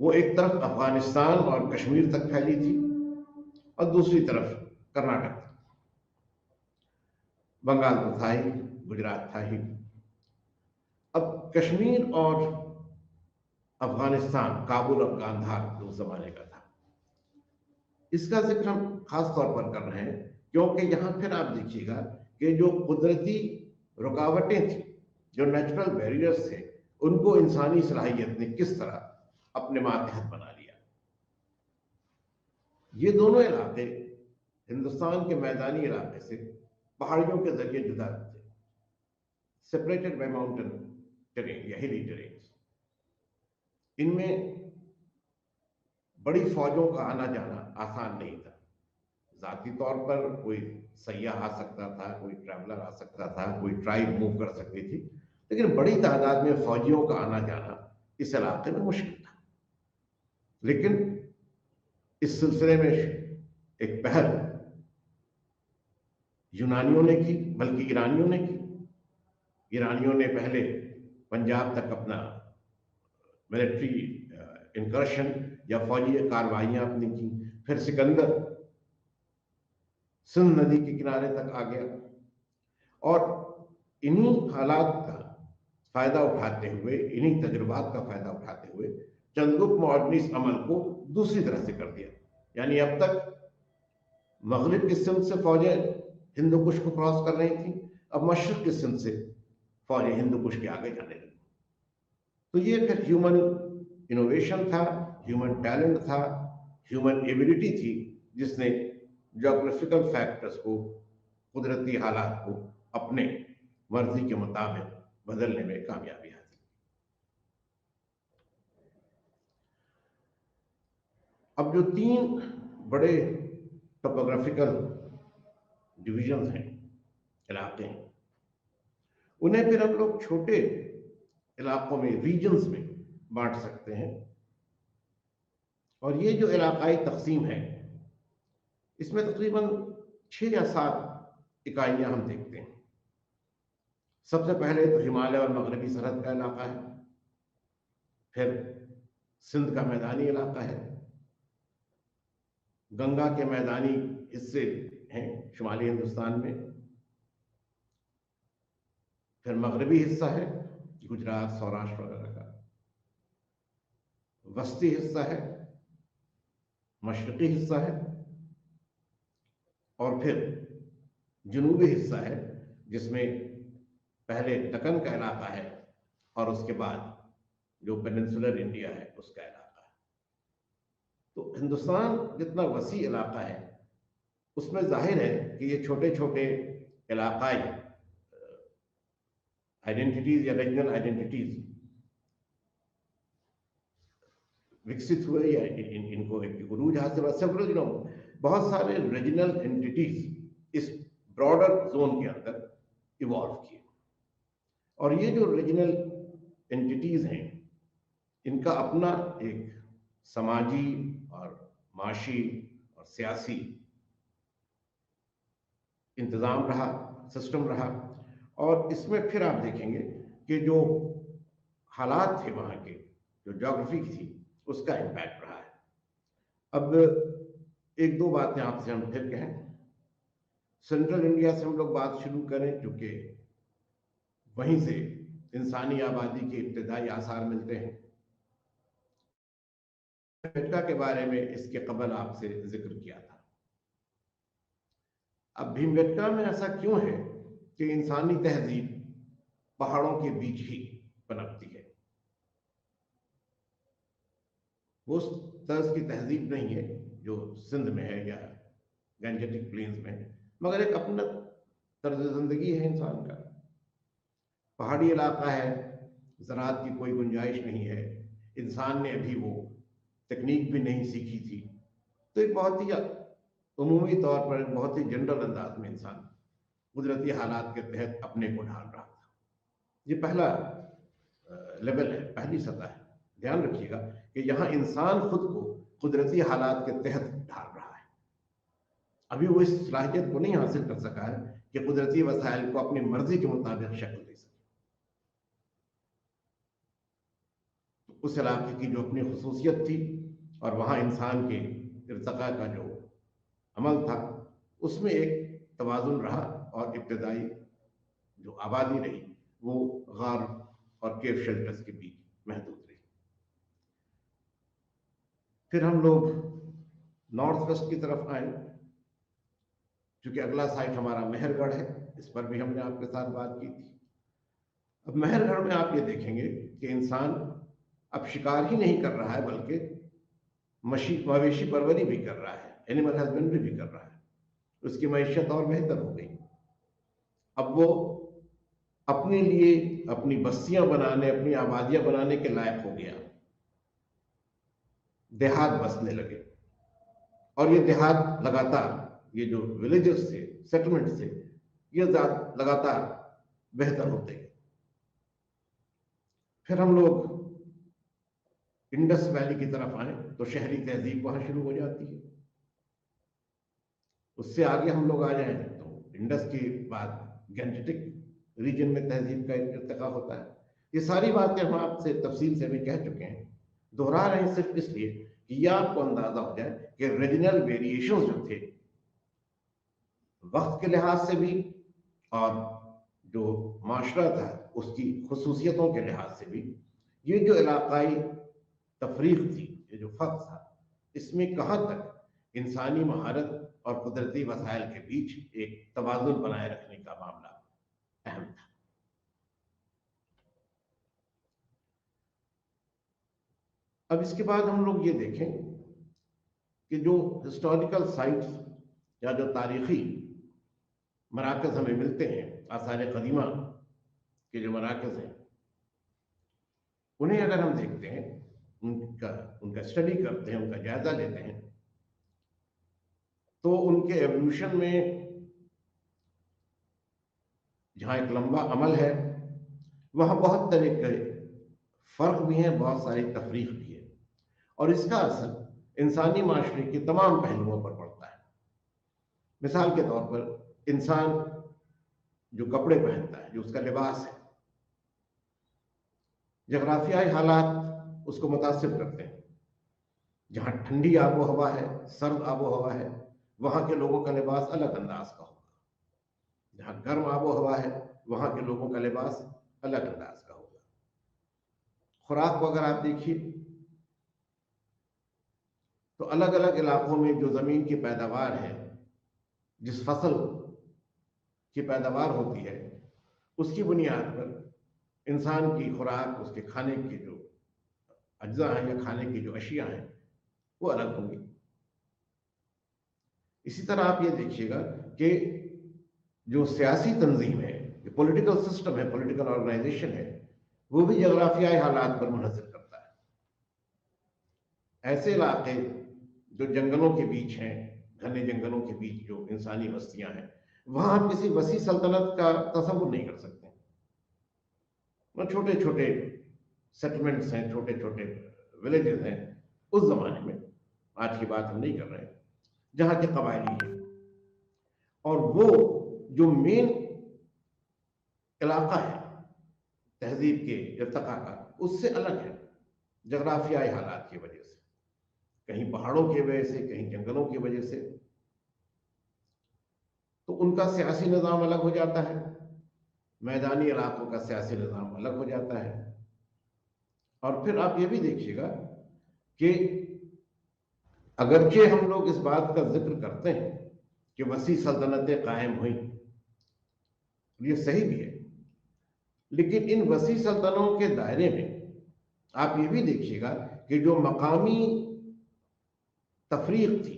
वो एक तरफ अफगानिस्तान और कश्मीर तक फैली थी और दूसरी तरफ कर्नाटक था। बंगाल तो था ही, गुजरात था ही। अब कश्मीर और अफगानिस्तान, काबुल और गांधार उस जमाने का था। इसका जिक्र हम खास तौर पर कर रहे हैं क्योंकि यहां फिर आप देखिएगा कि जो कुदरती रुकावटें थी, जो नेचुरल बैरियर्स थे, उनको इंसानी सलाहियत ने किस तरह अपने मातहत बना लिया। ये दोनों इलाके हिंदुस्तान के मैदानी इलाके से पहाड़ियों के जरिए जुदा थे, सेपरेटेड बाय माउंटेन टेरेन या हिली टेरेन। इनमें बड़ी फौजों का आना जाना आसान नहीं था। जाती तौर पर कोई सयाह आ सकता था, कोई ट्रैवलर आ सकता था, कोई ट्राइब मूव कर सकती थी, लेकिन बड़ी तादाद में फौजियों का आना जाना इस इलाके में मुश्किल था। लेकिन इस सिलसिले में एक पहल यूनानियों ने की, बल्कि ईरानियों ने की। ईरानियों ने पहले पंजाब तक अपना मिलिट्री इंकर्शन या फौजी कार्रवाइयां अपनी की, फिर सिकंदर सिंध नदी के किनारे तक आ गया और इन्हीं हालात का फायदा उठाते हुए, इन्हीं तजुर्बात का फायदा उठाते हुए चंद्रगुप्त मौर्य ने इस अमल को दूसरी तरह से कर दिया। यानी अब तक मगरिब की सिंध से फौजें हिंदू कुश को क्रॉस कर रही थी, अब मशरक की सिंध से फौजें हिंदू कुश के आगे जाने लगी। तो ये फिर ह्यूमन इनोवेशन था, ह्यूमन टैलेंट था, ह्यूमन एबिलिटी थी, जिसने ज्योग्राफिकल फैक्टर्स को, कुदरती हालात को अपने मर्जी के मुताबिक बदलने में कामयाबी हासिल। अब जो तीन बड़े टोपोग्राफिकल डिविजन हैं, इलाके हैं, उन्हें फिर हम लोग छोटे इलाकों में, रीजन्स में बांट सकते हैं। और ये जो इलाकाई तकसीम है, इसमें तकरीबन 6 या 7 इकाइयां हम देखते हैं। सबसे पहले तो हिमालय और मगरबी सरहद का इलाका है, फिर सिंध का मैदानी इलाका है, गंगा के मैदानी हिस्से हैं शुमाली हिंदुस्तान में, फिर मगरबी हिस्सा है गुजरात, सौराष्ट्र वगैरह का, वस्ती हिस्सा है, मशरकी हिस्सा है, और फिर जनूबी हिस्सा है जिसमें पहले दक्कन का इलाका है और उसके बाद जो पेनिनसुलर इंडिया है उसका इलाका है। तो हिंदुस्तान जितना वसी इलाका है, उसमें जाहिर है कि ये छोटे छोटे इलाकाई आइडेंटिटीज या रीजनल आइडेंटिटीज विकसित हुए या इनको एक उरूज हासिल हुआ। सेवरल बहुत सारे रीजनल एंटिटीज इस ब्रॉडर जोन के अंदर इवॉल्व किए, और ये जो रीजनल एंटिटीज हैं, इनका अपना एक समाजी और माशी और सियासी इंतजाम रहा, सिस्टम रहा। और इसमें फिर आप देखेंगे कि जो हालात थे वहाँ के, जो ज्योग्राफी थी, उसका इम्पैक्ट रहा है। अब एक दो बातें आपसे हम फिर कहें। सेंट्रल इंडिया से हम लोग बात शुरू करें, क्योंकि वहीं से इंसानी आबादी के इब्तदाई आसार मिलते हैं। भीमबेटका के बारे में इसके कबल आपसे जिक्र किया था। अब भीमबेटका में ऐसा क्यों है कि इंसानी तहजीब पहाड़ों के बीच ही पनपती है? वो उस तर्ज की तहजीब नहीं है जो सिंध में है या गंजेटिक प्लेन्स में है, मगर एक अपना तर्ज जिंदगी है इंसान का। पहाड़ी इलाका है, ज़राअत की कोई गुंजाइश नहीं है, इंसान ने अभी वो तकनीक भी नहीं सीखी थी। तो एक बहुत ही उमूमी तौर पर, बहुत ही जनरल अंदाज में इंसान कुदरती हालात के तहत अपने को ढाल रहा था। ये पहला लेवल है, पहली सतह है। ध्यान रखिएगा कि यहाँ इंसान खुद को कुदरती हालात के तहत ढाल रहा है। अभी वो इस सलाहियत को नहीं हासिल कर सका है कि कुदरती वसाइल को अपनी मर्जी के मुताबिक शक्ल दे सके। तो उस इलाके की जो अपनी खसूसियत थी और वहां इंसान के इर्तका का जो अमल था, उसमें एक तवाज़ुन रहा और इब्तदाई जो आबादी रही वो गार और केव शेल्टर्स के बीच महदूद रही। फिर हम लोग नॉर्थ वेस्ट की तरफ आए, क्योंकि अगला साइट हमारा मेहरगढ़ है, इस पर भी हमने आपके साथ बात की थी। अब मेहरगढ़ में आप ये देखेंगे कि इंसान अब शिकार ही नहीं कर रहा है, बल्कि मवेशी परवरी भी कर रहा है, एनिमल हस्बेंड्री भी कर रहा है। उसकी मैशत और बेहतर हो गई। अब वो अपने लिए अपनी बस्तियां बनाने, अपनी आबादियां बनाने के लायक हो गया। देहात बसने लगे और ये देहात लगातार, ये जो विलेजेस थे, सेटलमेंट थे, ये लगातार बेहतर होते गए। फिर हम लोग इंडस वैली की तरफ आए तो शहरी तहजीब वहां शुरू हो जाती है। उससे आगे हम लोग आ जाएं तो इंडस के बाद गैंजेटिक रीजन में तहजीब का इर्तिका होता है। ये सारी बातें हम आपसे तफसील से भी कह चुके हैं, दोहरा रहे हैं सिर्फ इसलिए कि यह आपको अंदाजा हो जाए कि रीजनल वेरिएशंस जो थे वक्त के लिहाज से भी और जो माशरा था उसकी खसूसियतों के लिहाज से भी, ये जो इलाकाई तफरीक थी, ये जो फर्क था, इसमें कहाँ तक इंसानी महारत और कुदरती वसाइल के बीच एक तवाज़ुन बनाए रखने का मामला अहम था। अब इसके बाद हम लोग ये देखें कि जो हिस्टोरिकल साइट्स या जो तारीखी मराकज़ हमें मिलते हैं, आसार कदीमा के जो मराकज़ हैं, उन्हें अगर हम देखते हैं, उनका स्टडी करते हैं, उनका जायजा लेते हैं, तो उनके एवोल्यूशन में जहाँ एक लंबा अमल है, वहाँ बहुत तरह के फ़र्क भी हैं, बहुत सारी तफरीक भी है, और इसका असर इंसानी माशरे के तमाम पहलुओं पर पड़ता है। मिसाल के तौर पर इंसान जो कपड़े पहनता है, जो उसका लिबास है, जगराफियाई हालात उसको मुतासिर करते हैं। जहाँ ठंडी आबो हवा है, सर्द आबो हवा है, वहाँ के लोगों का लिबास अलग अंदाज का होगा। जहाँ गर्म आबो हवा है, वहाँ के लोगों का लिबास अलग अंदाज का होगा। खुराक को अगर आप देखिए तो अलग अलग इलाकों में जो ज़मीन की पैदावार है, जिस फसल की पैदावार होती है, उसकी बुनियाद पर इंसान की खुराक, उसके खाने के जो अज्जा हैं या खाने की जो अशिया हैं, वो अलग होंगी। इसी तरह आप ये देखिएगा कि जो सियासी तंजीम है, जो पॉलिटिकल सिस्टम है, पॉलिटिकल ऑर्गेनाइजेशन है, वो भी जगराफियाई हालात पर मुनहसर करता है। ऐसे इलाके जो जंगलों के बीच हैं, घने जंगलों के बीच जो इंसानी बस्तियां हैं, वहां आप किसी वसी सल्तनत का तस्वुर नहीं कर सकते। वो छोटे छोटे सेटलमेंट्स हैं, छोटे छोटे विलेजेस हैं उस जमाने में, आज की बात हम नहीं कर रहे हैं, जहाँ के कबायली हैं, और वो जो मेन इलाका है तहजीब के इर्तिका का, उससे अलग है जगराफियाई हालात की वजह से, कहीं पहाड़ों की वजह से, कहीं जंगलों की वजह से। तो उनका सियासी निज़ाम अलग हो जाता है, मैदानी इलाकों का सियासी निज़ाम अलग हो जाता है। और फिर आप ये भी देखिएगा कि अगरचे हम लोग इस बात का जिक्र करते हैं कि वसी सल्तनतें कायम हुई, ये सही भी है, लेकिन इन वसी सल्तनतों के दायरे में आप ये भी देखिएगा कि जो मकामी तफरीक थी,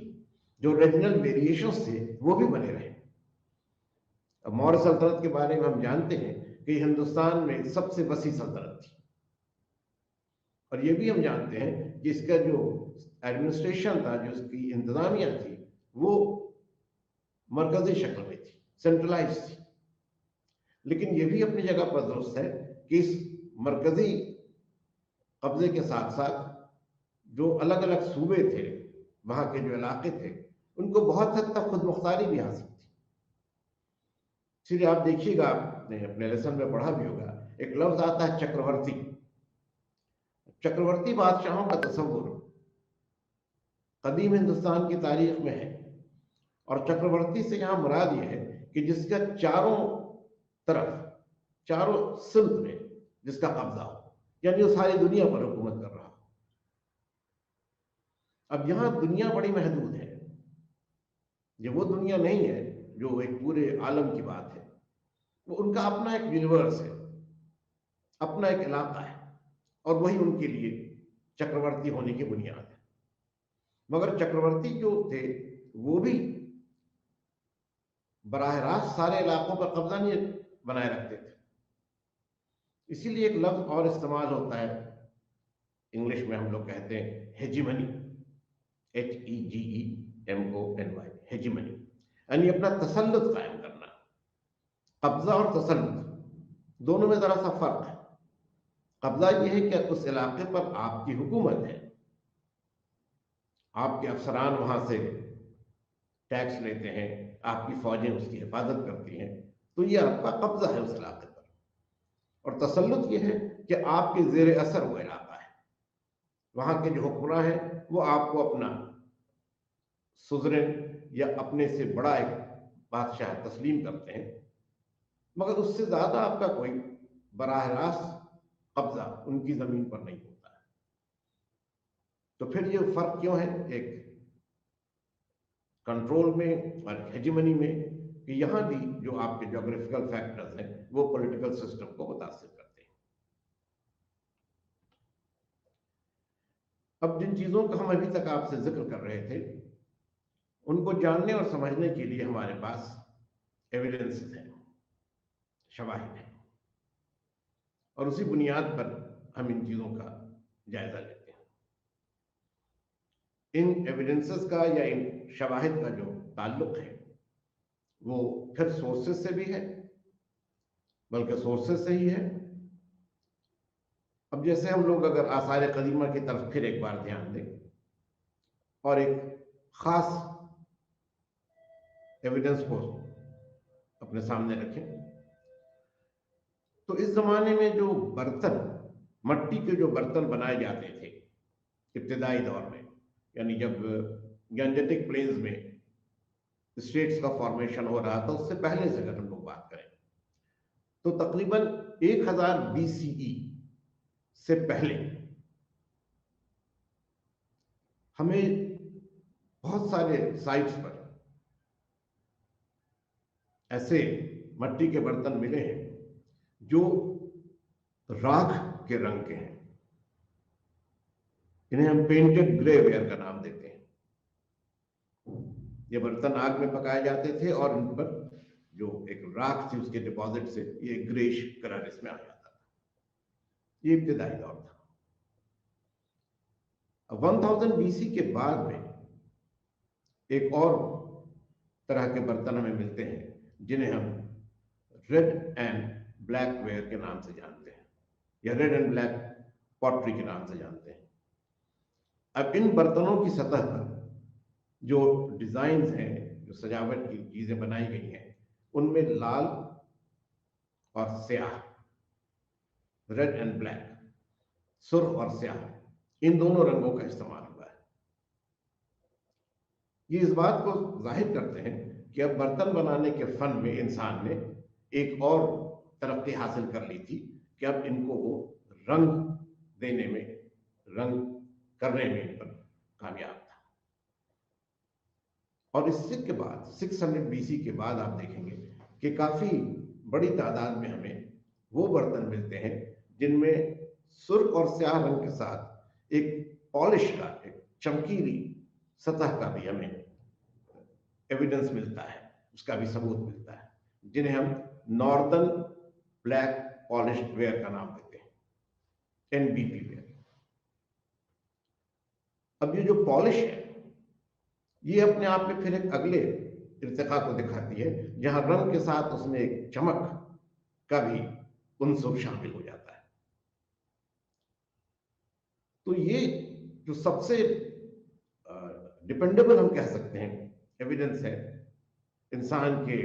जो रीजनल वेरिएशंस थे, वो भी बने रहे। अब मौर्य सल्तनत के बारे में हम जानते हैं कि हिंदुस्तान में सबसे वसी सल्तनत थी, और ये भी हम जानते हैं कि इसका जो एडमिनिस्ट्रेशन था, जो इसकी इंतजामिया थी, वो मरकजी शक्ल में थी, सेंट्रलाइज थी। लेकिन ये भी अपनी जगह पर दुरुस्त है कि इस मरकजी कब्जे के साथ साथ जो अलग अलग सूबे थे, वहां के जो इलाके थे, उनको बहुत हद तक खुद मुख्तारी भी हासिल थी। इसलिए आप देखिएगा, आपने अपने लेसन में पढ़ा भी होगा, एक लफ्ज आता है चक्रवर्ती। चक्रवर्ती बादशाहों का तस्वुर कदीम हिंदुस्तान की तारीख में है, और चक्रवर्ती से यहां मुराद यह है कि जिसका चारों तरफ, चारों सिमत में जिसका कब्जा हो, यानी वो सारी दुनिया पर हुकूमत कर रहा हो। अब यहां दुनिया बड़ी महदूद है, ये वो दुनिया नहीं है जो एक पूरे आलम की बात है। वो उनका अपना एक यूनिवर्स है, अपना एक इलाका है, और वही उनके लिए चक्रवर्ती होने की बुनियाद है। मगर चक्रवर्ती जो थे वो भी बराह रास्त सारे इलाकों पर कब्जा नहीं बनाए रखते थे। इसीलिए एक लफ्ज और इस्तेमाल होता है, इंग्लिश में हम लोग कहते हैं हेजिमनी, HEGEMONY, हेजिमनी, यानी अपना तसल्लुत कायम करना। कब्जा और तसल्लुत दोनों में जरा सा फर्क है। कब्जा यह है कि उस इलाके पर आपकी हुकूमत है, आपके अफसरान वहां से टैक्स लेते हैं, आपकी फौजें उसकी हिफाजत करती हैं, तो ये आपका कब्जा है उस इलाके पर। और तसल्लुत ये है कि आपके जेर असर वो इलाका है, वहां के जो हुक्मरान हैं वो आपको अपना सुजरेन या अपने से बड़ा एक बादशाह तस्लीम करते हैं, मगर उससे ज्यादा आपका कोई बराह रास्त कब्जा उनकी जमीन पर नहीं होता है। तो फिर ये फर्क क्यों है एक कंट्रोल में और हेजिमनी में, कि यहां भी जो आपके ज्योग्राफिकल फैक्टर्स हैं वो पॉलिटिकल सिस्टम को मुतासिर करते हैं। अब जिन चीजों का हम अभी तक आपसे जिक्र कर रहे थे, उनको जानने और समझने के लिए हमारे पास एविडेंसेस हैं, शवाहिद हैं, और उसी बुनियाद पर हम इन चीजों का जायजा लेते हैं। इन एविडेंसेस का या इन शवाहिद का जो ताल्लुक है वो फिर सोर्सेस से भी है, बल्कि सोर्सेस से ही है। अब जैसे हम लोग अगर आसार कदीमा की तरफ फिर एक बार ध्यान दें और एक खास एविडेंस को अपने सामने रखें, तो इस जमाने में जो बर्तन, मट्टी के जो बर्तन बनाए जाते थे इब्तिदाई दौर में, यानी जब गैंजेटिक प्लेन्स में स्टेट्स का फॉर्मेशन हो रहा था, उससे पहले से अगर हम लोग बात करें तो तकरीबन 1000 BCE से पहले हमें बहुत सारे साइट्स पर ऐसे मट्टी के बर्तन मिले हैं जो राख के रंग के हैं। इन्हें हम पेंटेड ग्रे वेयर का नाम देते हैं। ये बर्तन आग में पकाए जाते थे और उन पर जो एक राख थी उसके डिपॉजिट से ये ग्रेश कलर इसमें आ जाता था। ये इब्तिदाई दौर था। 1000 BC के बाद में एक और तरह के बर्तन हमें मिलते हैं जिन्हें हम रेड एंड ब्लैक वेयर के नाम से जानते हैं, या रेड एंड ब्लैक पॉटरी के नाम से जानते हैं। अब इन बर्तनों की सतह पर जो डिजाइन्स हैं, जो सजावट की चीजें बनाई गई हैं, उनमें लाल और स्याह, रेड एंड ब्लैक, सुर्ख और स्याह, इन दोनों रंगों का इस्तेमाल हुआ है। ये इस बात को जाहिर करते हैं कि अब बर्तन बनाने के फन में इंसान ने एक और तरक्की हासिल कर ली थी कि अब इनको वो रंग देने में, रंग करने में इन पर कामयाब था। और इससे के बाद 600 BC के बाद आप देखेंगे कि काफी बड़ी तादाद में हमें वो बर्तन मिलते हैं जिनमें सुर्ख और स्याह रंग के साथ एक पॉलिश का, एक चमकीली सतह का भी हमें एविडेंस मिलता है, उसका भी सबूत मिलता है, जिन्हें हम नॉर्दर्न ब्लैक पॉलिश्ड वेयर का नाम देते हैं, NBP वेयर। अब ये जो पॉलिश है ये अपने आप में फिर एक अगले इर्तिका को दिखाती है, जहां रंग के साथ उसमें एक चमक का भी उन्सुर शामिल हो जाता है। तो ये जो सबसे डिपेंडेबल हम कह सकते हैं एविडेंस है इंसान के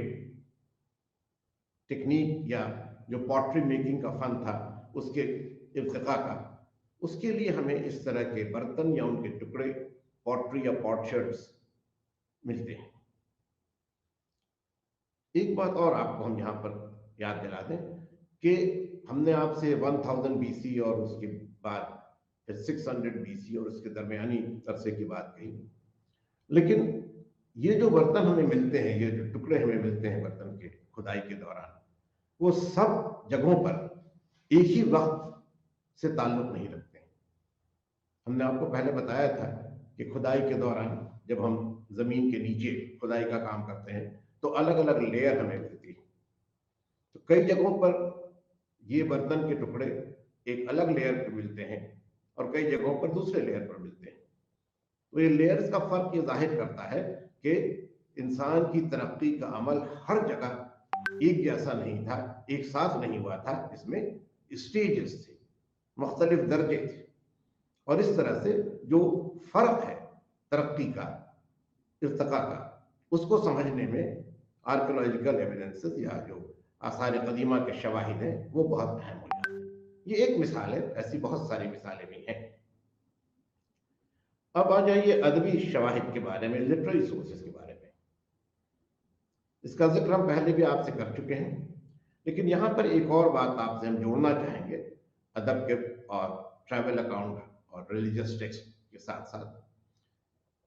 टेक्निक या जो पॉटरी मेकिंग का फन था उसके इर्तिका का, उसके लिए हमें इस तरह के बर्तन या उनके टुकड़े, पॉटरी या पॉटशर्ट्स मिलते हैं। एक बात और आपको हम यहाँ पर याद दिला दें कि हमने आपसे 1000 BC और उसके बाद फिर 600 BC और उसके दरमियानी अरसे की बात कही, लेकिन ये जो बर्तन हमें मिलते हैं, ये जो टुकड़े हमें मिलते हैं बर्तन के खुदाई के दौरान, वो सब जगहों पर एक ही वक्त से ताल्लुक नहीं रखते हैं। हमने आपको पहले बताया था कि खुदाई के दौरान जब हम जमीन के नीचे खुदाई का काम करते हैं तो अलग अलग लेयर हमें मिलती है। तो कई जगहों पर ये बर्तन के टुकड़े एक अलग लेयर पर मिलते हैं और कई जगहों पर दूसरे लेयर पर मिलते हैं। तो ये लेयर्स का फर्क ये जाहिर करता है कि इंसान की तरक्की का अमल हर जगह एक जैसा नहीं था, एक साथ नहीं हुआ था। इसमें स्टेजेस थे, मुख्तलिफ दर्जे थे, और इस तरह से जो फर्क है तरक्की का, इर्तिका का, उसको समझने में आर्कियोलॉजिकल एविडेंसेस या जो आसार कदीमा के शवाहिद हैं वो बहुत अहम हो जाते हैं। ये एक मिसाल है, ऐसी बहुत सारी मिसालें भी हैं। अब आ जाइए अदबी शवाहिद के बारे में, लिटरेरी सोर्सेज के बारे में। इसका जिक्र हम पहले भी आपसे कर चुके हैं, लेकिन यहाँ पर एक और बात आपसे हम जोड़ना चाहेंगे अदब के और ट्रैवल अकाउंट और रिलीजियस टेक्स्ट के साथ साथ।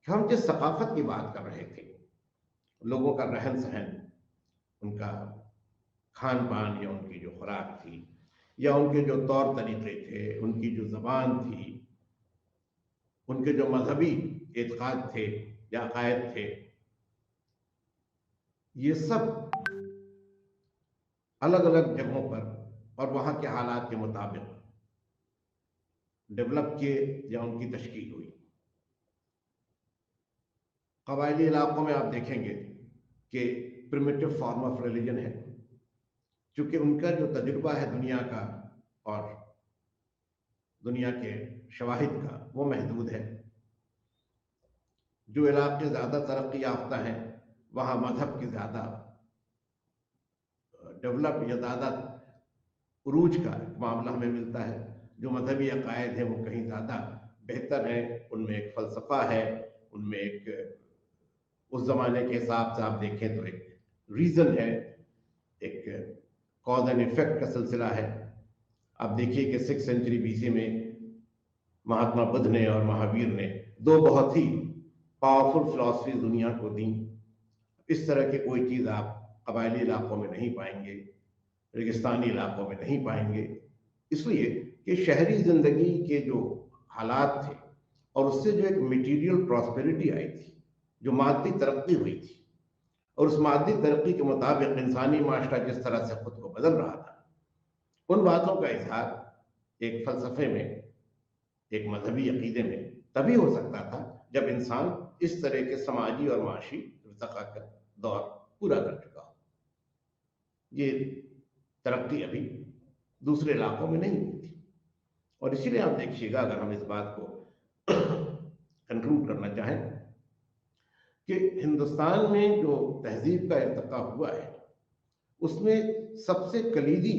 हम जिस सकाफत की बात कर रहे थे, लोगों का रहन सहन, उनका खान पान या उनकी जो खुराक थी या उनके जो तौर तरीके थे, उनकी जो ज़बान थी, उनके जो मजहबी एतकाद थे या अकायद थे, ये सब अलग अलग जगहों पर और वहाँ के हालात के मुताबिक डेवलप किए या उनकी तश्कील हुई। कबायली इलाकों में आप देखेंगे कि प्रिमिटिव फॉर्म ऑफ रिलीजन है, क्योंकि उनका जो तजुर्बा है दुनिया का और दुनिया के शवाहिद का वो महदूद है। जो इलाके ज़्यादा तरक्की याफ्ता हैं वहाँ मजहब की ज़्यादा डेवलप या ज़्यादा उरूज का मामला हमें मिलता है। जो मजहबी अकायद हैं वो कहीं ज़्यादा बेहतर हैं, उनमें एक फ़लसफ़ा है, उनमें एक उस ज़माने के हिसाब से आप देखें तो एक रीज़न है, एक कॉज एंड इफेक्ट का सिलसिला है। आप देखिए कि 6th सेंचुरी BC में महात्मा बुद्ध ने और महावीर ने दो बहुत ही पावरफुल फिलॉसफी दुनिया को दी। इस तरह की कोई चीज़ आप कबायली इलाकों में नहीं पाएंगे, रेगिस्तानी इलाकों में नहीं पाएंगे, इसलिए कि शहरी ज़िंदगी के जो हालात थे और उससे जो एक मटीरियल प्रॉस्पेरिटी आई थी, जो मादी तरक्की हुई थी, और उस मादी तरक्की के मुताबिक इंसानी माशरा जिस तरह से खुद को बदल रहा था, उन बातों का इजहार एक फ़लसफ़े में, एक मजहबी अकीदे में तभी हो सकता था जब इंसान इस तरह के समाजी और माशी इर्तिका का दौर पूरा कर चुका हो। ये तरक्की अभी दूसरे इलाकों में नहीं हुई थी। और इसीलिए आप देखिएगा, अगर हम इस बात को कंक्लूड करना चाहें कि हिंदुस्तान में जो तहजीब का इर्तिका हुआ है उसमें सबसे कलीदी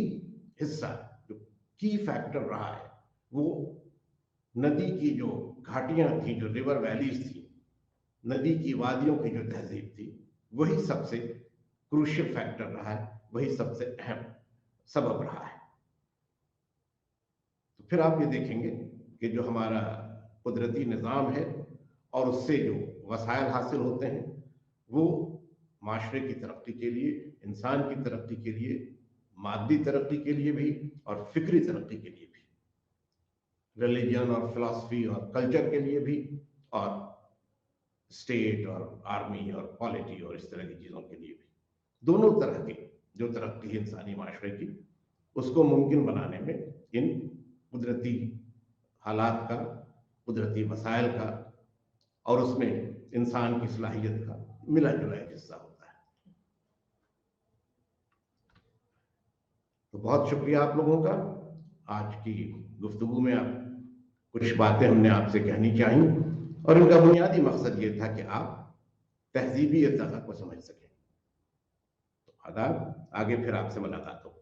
हिस्सा, जो की फैक्टर रहा है, वो नदी की जो घाटियां थी, जो रिवर वैलीज थी, नदी की वादियों की जो तहजीब थी, वही सबसे क्रूशियल फैक्टर रहा है, वही सबसे अहम सबब रहा है। तो फिर आप ये देखेंगे कि जो हमारा कुदरती निज़ाम है और उससे जो वसाइल हासिल होते हैं वो माशरे की तरक्की के लिए, इंसान की तरक्की के लिए, मादी तरक्की के लिए भी और फिक्री तरक्की के लिए भी, रिलीजन और फिलॉसफी और कल्चर के लिए भी, और स्टेट और आर्मी और पॉलिटी और इस तरह की चीज़ों के लिए भी, दोनों तरह की जो तरक्की है इंसानी माशरे की, उसको मुमकिन बनाने में इन कुदरती हालात का, कुदरती वसाइल का और उसमें इंसान की सलाहियत का मिला जुला एक हिस्सा होता है। तो बहुत शुक्रिया आप लोगों का। आज की गुफ्तगू में आप कुछ बातें हमने आपसे कहनी चाहिए और इनका बुनियादी मकसद ये था कि आप तहजीबी इर्तिक़ा को समझ सकें। तो आदाब, आगे फिर आपसे मुलाकात होगी।